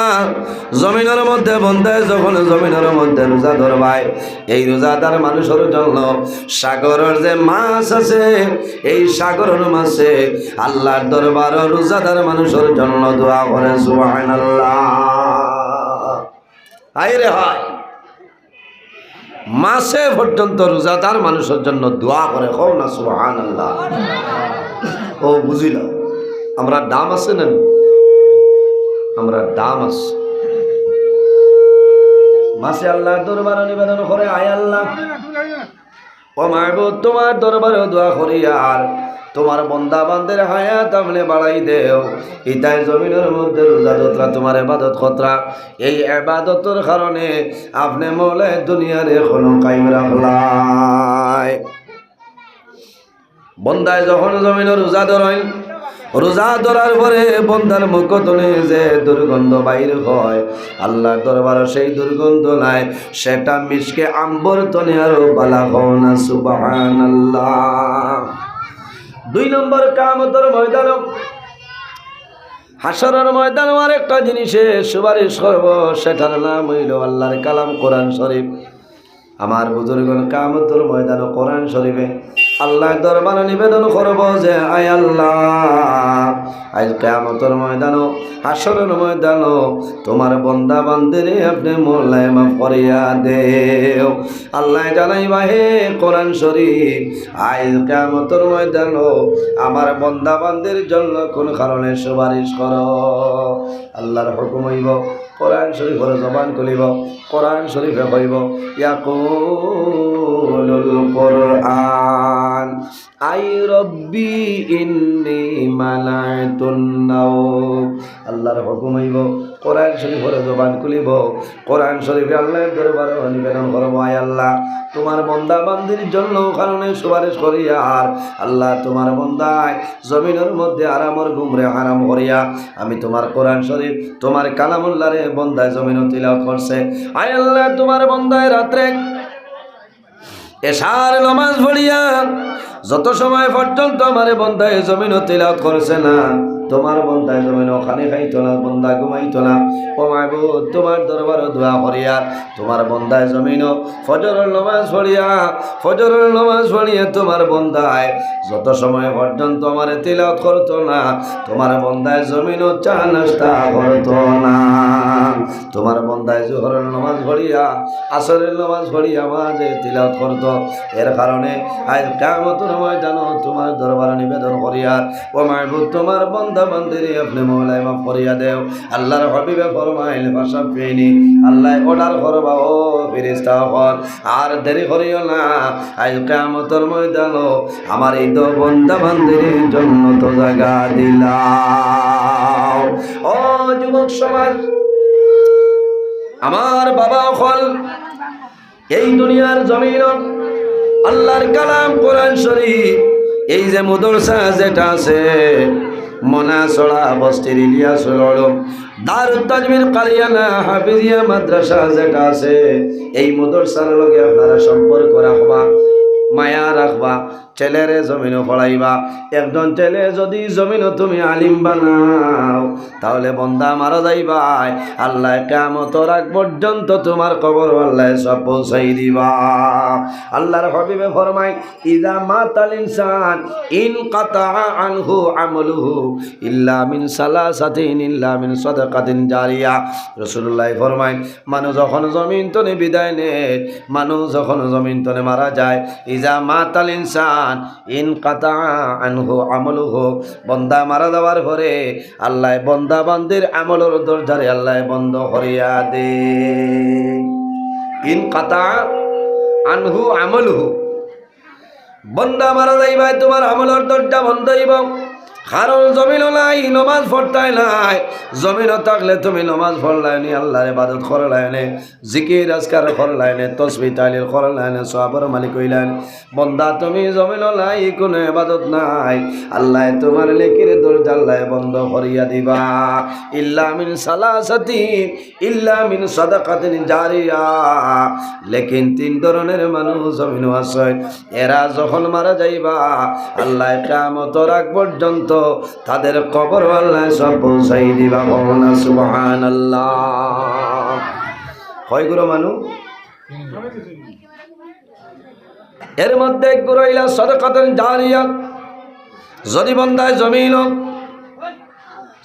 জমিনের মধ্যে বন্ধে যখন জমিনের মধ্যে রোজা ধরবাই, এই রোজাদার মানুষের জন্য সাগরের যে মাছ আছে এই সাগরের মাছে আল্লাহর দরবার রোজাদার মানুষের জন্য দোয়া করে। সুবহানাল্লাহ। হায় রে হায়, মাসে পর্যন্ত রোজাদার মানুষের জন্য দোয়া করে। কও না সুবহানাল্লাহ। ও বুঝিল আমরা দাম আছে না, আমরা দাম আছে। মাসে আল্লাহর দরবারে নিবেদন করে, আয় আল্লাহ ও মাহবুব তোমার দরবারে দোয়া করি আর তোমার বান্দা বান্দের হায়াত আপনি বাড়াই দেও। ইতাই জমিনের মধ্যে রোজা যতরা তোমার ইবাদত কতরা, এই ইবাদতের কারণে আপনি মওলাই দুনিয়ার এখনো কায়েম রাখলাই। বন্দায় যখন জমিনের রোজা ধরেন, রোজা ধরার পরে বন্দার মুখতনে যে দুর্গন্ধ বাইর হয় আল্লাহর দরবারে সেই দুর্গন্ধ নাই, সেটা মিশকে আম্বর তনে আরো বালা হয় না। সুবহানাল্লাহ। 2 নম্বর কিয়ামতের ময়দান হাসরের ময়দান আর একটা জিনিসে সুপারিশ করব, সেটার নাম হইল আল্লাহর কালাম কোরআন শরীফ। আমার বুজুর্গগণ কিয়ামতের ময়দানে কোরআন শরীফে আল্লাহর দরবারে নিবেদন করব যে আয় আল্লাহ আজ কিয়ামতের ময়দানে হাসরের ময়দানে তোমার বান্দা বান্দিরে আপনি মওলাই মাফ করিয়া দেও। আল্লাহ জানাইবা হে কোরআন শরীফ আজ কিয়ামতের ময়দানে আমার বান্দা বান্দির জন্য কোন কারণে সুপারিশ করো। আল্লাহর হুকুম হইব কোরআন শরীফের জবান খুলিব, কোরআন শরীফে কইব ইয়াকুলুল কোরআন আই রব্বি ইন্নী মানাইতুন নাওম আল্লাহর হুকুম হইব কোরআন শরীফের জবান খুলিব কোরআন শরীফে আল্লাহর দরবারে নিবেদন করব আয় আল্লাহ তোমার বান্দা বান্দির জন্য কারণে সুপারিশ করিয়া আর আল্লাহ তোমার বান্দায় জমিনের মধ্যে আরামর গুমরে হারাম করিয়া আমি তোমার কোরআন শরীফ তোমার কালামুল্লাহরে বান্দায় জমিন তিলাওয়াত করছে আয় আল্লাহ তোমার বান্দায় রাত্রে এশার নামাজ পড়িয়া যত সময় পর্যন্ত আমার বান্দায় জমিন তিলাওয়াত করছে না তোমার বান্দায় জমিন ওখানে খাইতো না বান্দা ঘুমাইতো না ও মাহবুব তোমার দরবারে দোয়া করিয়া তোমার বান্দায় জমিন ফজরের নামাজ পড়িয়া তোমার বান্দায় যত সময় পর্যন্ত আমার তিলাওয়াত করতো না তোমার বান্দায় জমিন চা নাস্তা করতো না তোমার বান্দায় জোহরের নামাজ পড়িয়া আসরের নামাজ পড়িয়া মাঝে তিলাওয়াত করতো এর কারণে আজ কিয়ামতের ময়দানে তোমার দরবারে নিবেদন করিয়া ও মাহবুব তোমার বান্দা বান্দিরে আপনি মওলা মাফ করিয়া দেও আল্লাহর হাবিবে ফরমাইল ফাসাফিনি আল্লাহ অর্ডার করবা ও ফেরেশতা হল আর দেরি করিও না আজ কিয়ামতের ময়দানে আমার এই তো বান্দা বান্দির জন্য তো জায়গা দিলাও ও যুবক সমাজ আমার বাবা হল এই দুনিয়ার জমিন আল্লাহর কালাম কোরআন শরীফ এই যে মাদ্রাসা যেটা আছে মনাসড়া বস্তির ইলিয়াস দারুত তাজমির কালিয়ানা হাফিজিয়া মাদ্রাসা যেটা আছে এই মাদ্রাসার লগে আপনারা সম্পর্ক রাখবা মায়া রাখবা ছেলেরে জমিনও পড়াইবা একজন ছেলে যদি জমিনও তুমি আলিম বানাও তাহলে বন্দা মারা যাইবাই আল্লাহ কিয়ামত রাখ পর্যন্ত তোমার কবর আল্লাহ সব পৌঁছাই দিবা আল্লাহর হাবিবে ফরমাই ইযা মাতাল ইনসান ইনকাতা আনহু আমলুহু ইল্লা মিন সালাসাতিন ইল্লা মিন সাদাকাতিন জারিয়া রাসূলুল্লাহ ফরমাই মানুষ যখন জমিন তনে বিদায় নেয় মানুষ যখন জমিন তনে মারা যায় ইযা মাতাল ইনসান ইনকাতা আনহু আমলুহু বন্দা মারা যাওয়ার পরে আল্লাহ বন্দা বান্দির আমলের দরজারে আল্লাহ বন্ধ করিয়া দে ইনকাতা আনহু আমলুহু বন্দা মারা যাইবা তোমার আমলের দরজা বন্ধ হইব কারণ জমিনও নাই নমাজ পড়তাই নাই জমিনও থাকলে তুমি নমাজ পড়লাইনি আল্লাহর ইবাদত করলাইনি জিকির আজকার করলাইনি তসবিহ তাহলিল করলাইনি সওয়াবের মালিক হইলাইন বন্দা তুমি জমিনও নাই কোনো ইবাদত নাই আল্লাহ তোমার লেকির দরজা আল্লাহ বন্ধ করিয়া দিবা ইল্লা মিন সালাসাতিন ইল্লা মিন সাদাকাতিন জারিয়া লেকিন তিন ধরনের মানুষ জমিনও আছে এরা যখন মারা যাইবা আল্লাহ কিয়ামত রাখ পর্যন্ত তাদের কবর আল্লাহ সব পৌঁছাই দিবা বলনা সুবহানাল্লাহ কয় গুলো মানুষ এর মধ্যে এক গুলো ইলা সাদাকাতুন জারিয়া যদি বান্দায় জমিন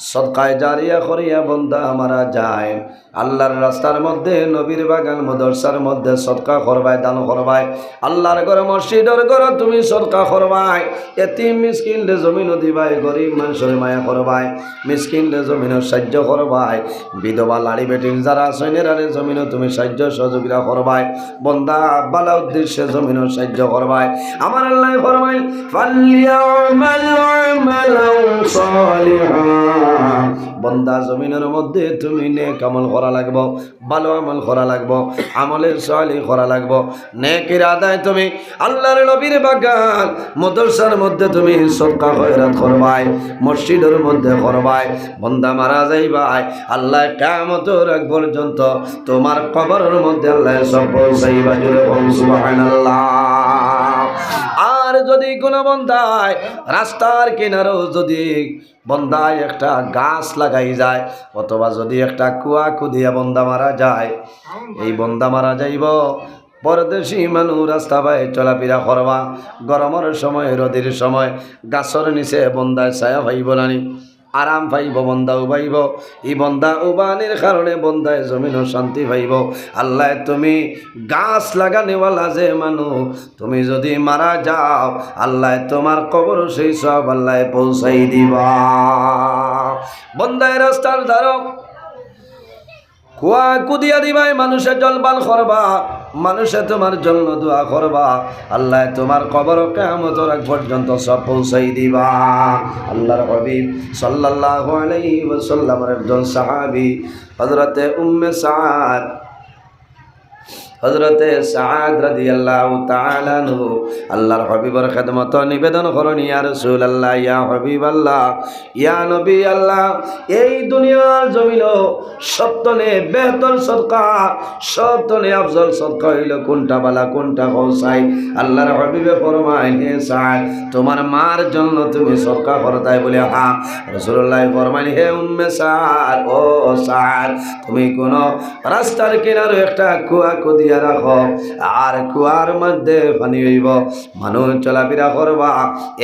সদকায়ে জারিয়া করিয়া বান্দা মারা যায় আল্লাহর রাস্তার মধ্যে নবীর বাগান মাদ্রাসার মধ্যে সদকা করবাই দান করবাই আল্লাহর ঘর মসজিদের ঘর তুমি সদকা করবাই এতিম মিসকিনরে জমিন দিবাই গরিব মানুষের মায়া করবাই মিসকিনরে জমিন সাহায্য করবাই বিধবা লাড়ি বেটিন যারা সৈন্যেরারে জমিন তুমি সাহায্য সহযোগিতা করবাই বন্দা বালা উদ্দেশ্যে জমিন সাহায্য করবাই আমার আল্লাহ ফরমাই ফালিয়ামাল আমালান সালিহান বন্দা জমিনের মধ্যে তুমি নেক আমল করা লাগবো ভালো আমল করা লাগবো আমলের সালিহ করা লাগবো নেকের আদায় তুমি আল্লাহর নবীর বাগান মাদ্রাসার মধ্যে তুমি সদকা খয়রাত করবাই মসজিদের মধ্যে করবাই বন্দা মারা যাইবাই আল্লাহ কিয়ামতের আগ পর্যন্ত তোমার কবরের মধ্যে আল্লাহ সব পৌঁছাইবা জুড়ে সুবহানাল্লাহ আর যদি কোনো বন্দায় রাস্তার কিনারেও যদি বন্দায় একটা গাছ লাগাই যায় অথবা যদি একটা কুয়া খুদিয়া বন্দা মারা যায় এই বন্দা মারা যাইব পরদেশি মানুষ রাস্তা পায় চলাফেরা করবা গরমের সময় রোদের সময় গাছের নিচে বন্দায় ছায়া পাইব নানি আরাম পাইব বন্দা উবাইব এই বন্দা উবানির কারণে বন্দায় জমিনও শান্তি পাইব আল্লাহ তুমি গাছ লাগানেওয়ালা যে মানুষ তুমি যদি মারা যাও আল্লাহ তোমার কবর সেই সব আল্লাহ পৌঁছাই দিবা বন্দায় রাস্তার ধারক কুয়া কুদিয়া দিবাই, মানুষের জলপান করবা, মানুষে তোমার জন্য দোয়া করবা, আল্লাহ তোমার কবর কিয়ামতের আগ পর্যন্ত সব পৌঁছাই দিবা। আল্লাহর হাবিব সাল্লাল্লাহু আলাইহি ওয়াসাল্লামের একজন সাহাবী হযরতে উম্মে সাআদ, হযরতে সাআদ রাদিয়াল্লাহু তাআলা আনহু আল্লাহর হাবিবের খেদমত নিবেদন করেন, ইয়া রাসূলুল্লাহ, ইয়া হাবিবাল্লাহ, ইয়া নবী আল্লাহ, এই দুনিয়ার জমিন সবতনে বেহতর সদকা, সবতনে আফজল সদকা হইল কোনটা বালা, কোনটা কৌসাই? আল্লাহর হাবিবে ফরমায়, হে সাআদ, তোমার মার জন্য তুমি সদকা করো? তাই বলে হ্যাঁ। রাসূলুল্লাহ ফরমায়, হে উম্মে সাআদ, ও সাআদ, তুমি কোন রাস্তার কিনারে একটা কুয়া কুদি রাখো, আর কুয়ার মধ্যে পানি হইব, মানুষ চলাফেরা করবা,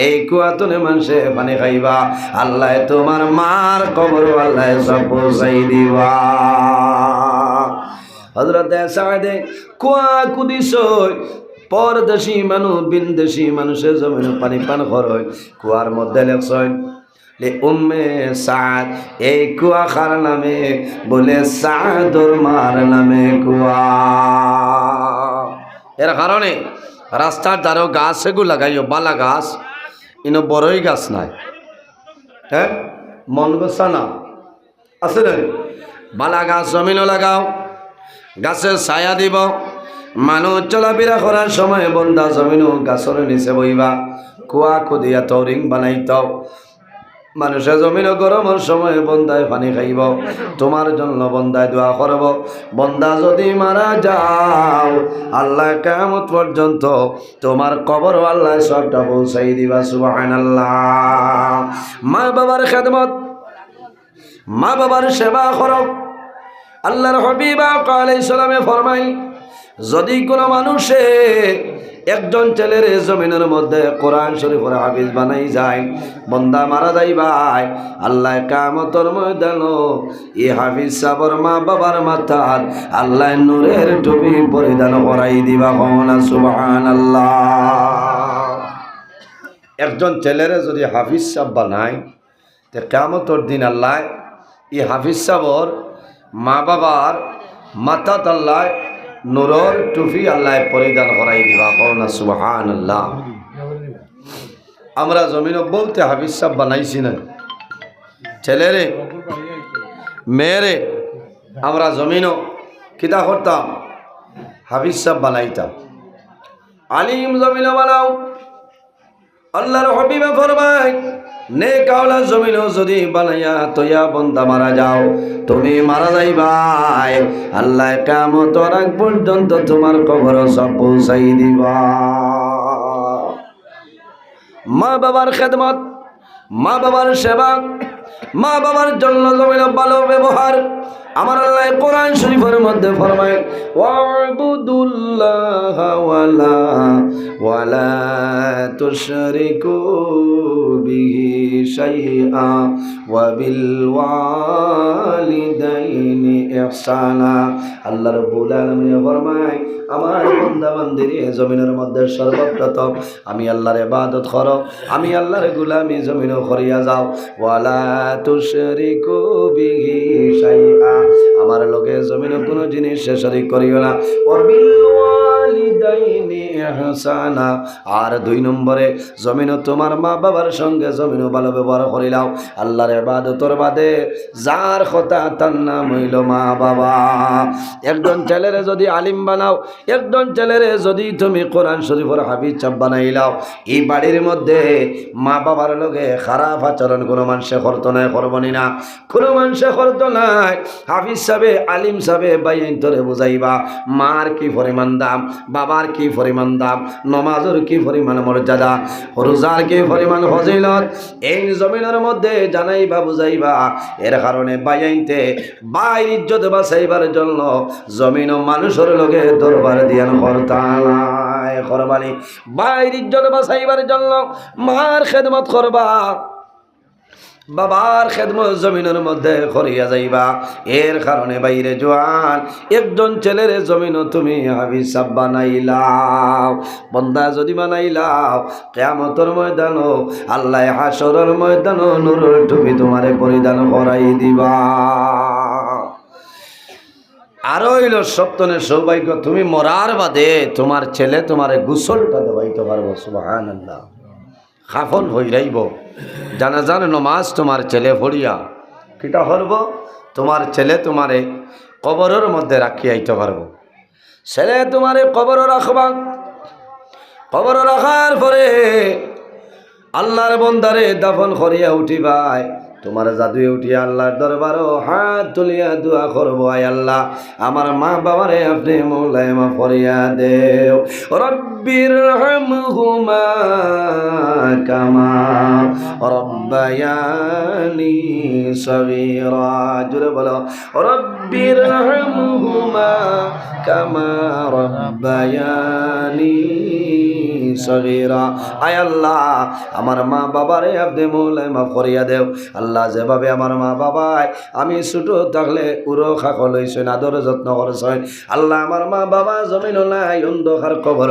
এই কুয়া তুলে মানুষে পানি খাইবা, আল্লাহ তোমার মার কবর আল্লাহ সব পৌঁছাই দিবা। হযরতে সাআদ কুয়া কুদিস, পরদেশী মানুষ বিনদেশী মানুষের জমিনে পানি পান করে, কুয়ার মধ্যে লেখছয় উম্মে সাআদ, এই কুয়া কার নামে? বলে সাআদর মার নামে কুয়া। এর কারণে রাস্তার ধারেও গাছ এগুলো লাগাইও, বালা গাছ, ইনো বড়ই গাছ নাই, হ্যাঁ, মন গোসা না আছে না, বালা গাছ জমিনও লাগাও, গাছের ছায়া দিব, মানুষ চলাফেরা করার সময় বন্দা জমিনও গাছের নিচে বইবা, কুয়া খুদিয়া তৌরিং বানাইতাও, মানুষের জমিন গরমের সময় বন্দায় পানি খাইব, তোমার জন্য বন্দায় দোয়া করব, বন্দা যদি মারা যাও আল্লাহ কিয়ামত পর্যন্ত তোমার কবর আল্লাহ সবটা পৌঁছাই দিবা। সুবহানাল্লাহ। মা বাবার খেদমত, মা বাবার সেবা করো। আল্লাহর হাবিব আলাইহিস সালামে ফরমাই, যদি কোনো মানুষে একজন ছেলের জমিনের মধ্যে কোরআন শরীফের হাফিজ বানাই যায়, বন্দা মারা যাইবাই, আল্লাহ কিয়ামতের ময়দানো এই হাফিজ সাবর মা বাবার মাথার আল্লাহ নূরের টুপি পরিধান করাই দিবা। কওনা সুবহানাল্লাহ। একজন ছেলের যদি হাফিজ সাহেব বানায়, তে কিয়ামতের দিন আল্লাহ এই হাফিজ সাবর মা বাবার মাথাত আল্লাহ নূরের টুপি আল্লাহ পরিধান করাই দিবা। কওনা সুবহানাল্লাহ। আমরা জমিন বলতে হাফিজ সাহেব বানাইছি না, ছেলেরে মেয়েরে আমরা জমিনও কিতা করতাম, হাফিজ সাহেব বানাইতাম। আলিম জমিন বানাও। আল্লাহর হাবিবে ফরমায়, নেক আওলা জমিন যদি বানাইয়া তৈয়া বন্দা মারা যাও, তুমি মারা যাইবাই, আল্লাহ কিয়ামতের আগ পর্যন্ত তোমার কবর সব পৌঁছাই দিবা। মা বাবার খেদমত, মা বাবার সেবা, মা বাবার জন্য জমিন ভালো ব্যবহার। আমার আল্লাহ কোরআন শরীফের মধ্যে ফরমায়, ওয়াবুদুল্লাহ ওয়ালা তুশরিকু বিহি শাইআ ওয়া বিল ওয়ালিদাইনি ইহসানা। আল্লাহ রাব্বুল আলামিন ফরমায়, আমার বান্দা বান্দিরে জমিনের মধ্যে সর্বপ্রথম আমি আল্লাহর ইবাদত করো, আমি আল্লাহর গোলামি জমিনও করিয়া যাও। ওয়ালা তুশরিকু বিহি শাইআ, আমার লগে জমিনে কোনো জিনিস শরীক করিও না। ওয়া বিল ওয়ালিদাইনি ইহসানা, আর 2 নম্বরে জমিনও তোমার মা বাবার সঙ্গে জমিনও ভালো ব্যবহার করিলাও। আল্লাহর ইবাদতের বাদে যার কথা তার নাম হইল মা বাবা। একজন ছেলেরে যদি আলিম বানাও, একজন ছেলেরে যদি তুমি কোরআন শরীফের হাফিজ সাহেব বানাইলাও, এই বাড়ির মধ্যে মা বাবার লগে খারাপ আচরণ কোনো মানুষে করতো না, করবনি না, কোনো মানুষে করতো নাই। হাফিজ সাহেবে আলিম সাহেবে বাইন ধরে বুঝাইবা মার কি পরিমাণ দাম, বাবার কি পরিমাণ দাম, নমাজের কি পরিমাণ মর্যাদা, রোজার কি পরিমাণ ফজিলত, এই জমিনের মধ্যে জানাইবা বুঝাইবা। এর কারণে বাইনতে বাইর ইজ্জত বাঁচাইবার জন্য জমিন ও মানুষের লগে দরবার দিয়ান করতালায় করবানি। বাইর ইজ্জত বাঁচাইবার জন্য মার খেদমত করবা, বাবার খেদমত জমিনের মধ্যে করিয়া যাইবা। এর কারণে বাইরে জোয়ান একজন ছেলের জমিনও তুমি হাফিজ সাহেব বানাইলাও, বন্দা যদি বানাইলাও, কিয়ামতের ময়দানও আল্লাহ হাসরের ময়দানও নূরের টুপি তোমারে পরিধান করাই দিবা। আরো হইল সপ্তনের সৌভাগ্য, তুমি মরার বাদে তোমার ছেলে তোমারে গোসলটা দেওয়াইতে পারবো। সুবহানাল্লাহ। কাফন হইরাইব, জানাজার নমাজ তোমার ছেলে পড়িয়া কিটা করব, তোমার ছেলে তোমারে কবরের মধ্যে রাখি আইতে পারবো। ছেলে তোমারে কবর রাখবা, কবর রাখার পরে আল্লাহর বন্দারে দাফন করিয়া উঠিবাই, তোমার জাদুয়ে উঠিয়া আল্লাহর দরবারও হাত তুলিয়া দোয়া করবো, আয় আল্লাহ আমার মা বাবারে আপনি মৌলায় মাফ করিয়া দেও। রব্বির হামহুমা কামা রব্বায়ানি সগীরা। জোরে বলো, রব্বির হামহুমা কামা রব্বায়ানি সগীরা। আয় আল্লাহ আমার মা বাবারে আপনি মৌলায় মাফ করিয়া দেও। আল্লাহ যেভাবে আমার মা বাবায় আমি ছোট থাকলে উড়ো খাকল হইছেন, আদর যত্ন করছেন, আল্লাহ আমার মা বাবা জমিন নাই অন্ধকার কবর,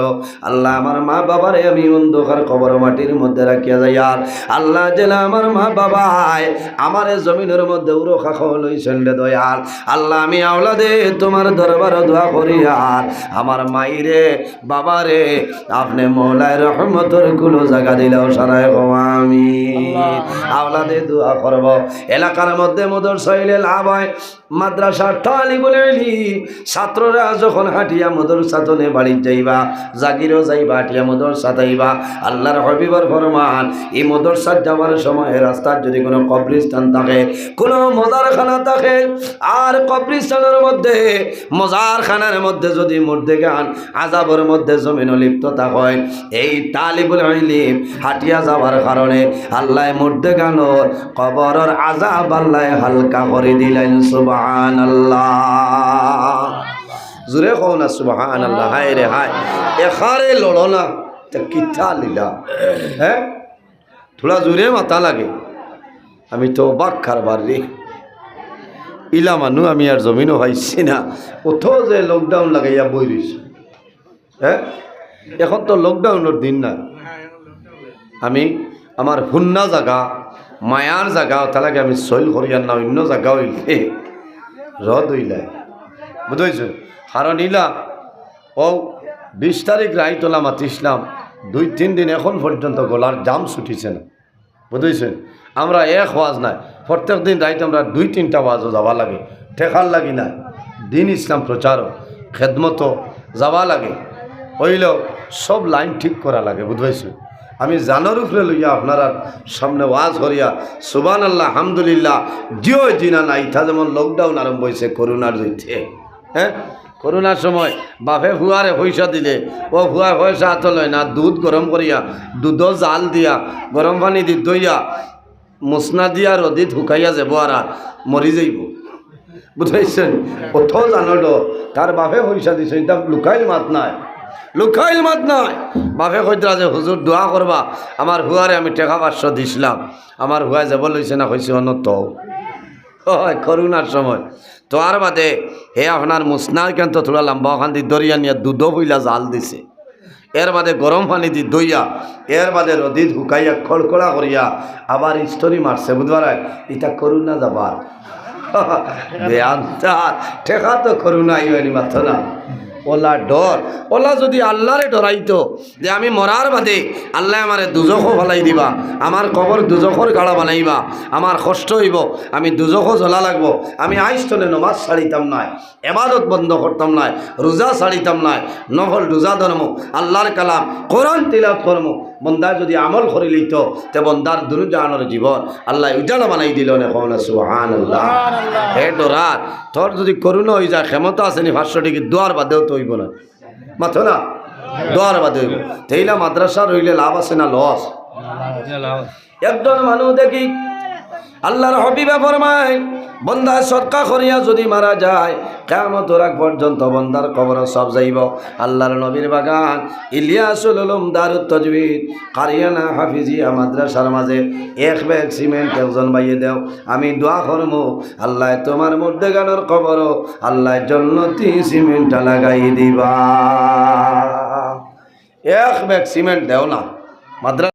আল্লাহ আমার মা বাবারে আমি অন্ধকার কবর মাটির মধ্যে রাখিয়া যাই। আর আল্লাহ জেলা আমার মা বাবায় আমার জমিনের মধ্যে উড়ো খাকল হইছেন রে দয়াল, আল্লাহ আমি আওলাদে তোমার দরবার দোয়া করি, আর আমার মাইরে বাবারে আপনি মৌলায় রহমতের কুলো জায়গা দিলেও সারায় আমি আওলাদে দোয়া করব। এলাকার মধ্যে মদরসা হইলে লাভ হয়, মাদ্রাসার তালিবুল ইলম ছাত্ররা যখন হাঁটিয়া মদরসাতনে বাড়ি যাইবা, জাগিরও যাইবা, হাঁটিয়া মদরসা যাইবা, আল্লাহর হাবিবের ফরমান এই মদরসার যাওয়ার সময় রাস্তার যদি কোনো কবরস্থান থাকে, কোনো মজারখানা থাকে, আর কবরস্থানের মধ্যে মজারখানার মধ্যে যদি মুর্দে গান আযাবের মধ্যে জমিন লিপ্ত থাকে, এই তালিবুল ইলম হাঁটিয়া যাওয়ার কারণে আল্লাহ মুর্দে গানোর কবরের আযাব আল্লাহ হালকা করে দিলেন। সুবহানাল্লাহ। জুরে কও না সুবহানাল্লাহ। হায় রে হায়, এখারে লড়ো না তা কিথা লীলা, হ্যাঁ থোড়া জোরে মাথা লাগে। আমি তো অবাক কারবার রে, ইলা মানুষ আমি আর জমিনও পাইছি না, কোথাও যে লকডাউন লাগাইয়া বই রইছে। হ্যাঁ এখন তো লকডাউনের দিন না, আমি আমার হুন্না জায়গা মায়ার জায়গা তালাকে আমি সইল করিয়ার না, অন্য জায়গা হইলে রদ হইলাই বুঝেছ। কারণ ইলা ও 20 তারিখ রাইতলা মাতিসলাম, 2-3 দিন এখন পর্যন্ত গলার জাম ছুটিছে না বুঝেছেন। আমরা এক ওয়াজ নাই, প্রত্যেক দিন রাইতে আমরা 2-3টা ওয়াজও যাওয়া লাগে, ঠেকার লাগি না, দিন ইসলাম প্রচারও খেদমতো যাওয়া লাগে, হইলেও সব লাইন ঠিক করা লাগে বুঝেছ। আমি জানার উপরে লইয়া আপনারা সামনে ওয়াজ করিয়া সুবহানাল্লাহ আলহামদুলিল্লাহ জিও জিনা নাই, ইথা যেমন লকডাউন আরম্ভ হয়েছে করোনার জইতে। হ্যাঁ করোনার সময় বাপে ফুয়ারে পয়সা দিলে ও ফুয়ার পয়সা হাত লয় না, দুধ গরম করিয়া দুধও জাল দিয়া গরম পানি দি দইয়া মশনা দিয়া রদিত শুকাইয়া যাব আর মরি যাইব বুঝাইছেন। কোথাও জানো তার বাপে পয়সা দিছে, এটা লুকাইল মাত নাই, লুকাইল মাত নাই। বাপে কইতরা যে হুজুর দোয়া করবা, আমার হুয়ারে আমি টাকা 500 দিছিলাম, আমার হুয়া যাব লইছে না, কইছে অনত হয় করোনার সময়। তো আর বাদে হে আপনার মুসনা কিন্তু থোড়া লম্বা ওখান দিয়ে দরিয়া নিয়ে দুধও বইলা জাল দিছে, এর বাদে গরম পানি দি দইয়া, এর বাদে রদিত শুকাইয়া খড়খড়া করিয়া আবার স্টোরি মারছে বুধবার। এটা করোনা যাবার বেআন্তার ঠেকা তো করোনা আইনি মাত্র না। ওলা ডর, ওলা যদি আল্লাহরে ডরাইতো যে আমি মরার বাদে আল্লাহ আমারে দুজখও ফেলাই দিবা, আমার কবর দুজখর গাড়া বানাইবা, আমার কষ্ট হইব, আমি দুজখও জ্বলা লাগবো, আমি আইস্তলে নমাজ ছাড়িতাম নাই, এবাদত বন্ধ করতাম নাই, রোজা ছাড়িতাম নাই, নফল রোজা ধর্ম, আল্লাহর কালাম কোরআন তিলাওয়াত করম, বন্দা যদি আমল করে লইত তে বন্দার দুরুজানোর জীবন আল্লাহ উজালা বানাই দিল না। সুবহানাল্লাহ। হে ডরার, তোর যদি করুণা হয়ে যায় ক্ষমতা আসেনি 500 টাকা দোয়ার বাদেও তো হইব না, মাথো না দোয়ার বাদে হইব। তেইলা মাদ্রাসা রইলে লাভ আছে না লস? একজন মানুষ দেখি আল্লাহর হাবিবে ফরমায় বন্দা সদকা করিয়া যদি মারা যায় কিয়ামতের আগ পর্যন্ত বন্দার কবর সব যাইব। আল্লাহর নবীর বাগান ইলিয়াসুল উলুম দারুত তাজবিদ কারিয়ানা হাফিজিয়া মাদ্রাসার মাঝে 1 ব্যাগ সিমেন্ট একজন বাইয়ে দেও, আমি দোয়া করবো আল্লাহ তোমার মধ্যে গানোর কবর আল্লাহ জান্নাতি সিমেন্ট লাগাই দিবা। 1 ব্যাগ সিমেন্ট দেও না মাদ্রাসা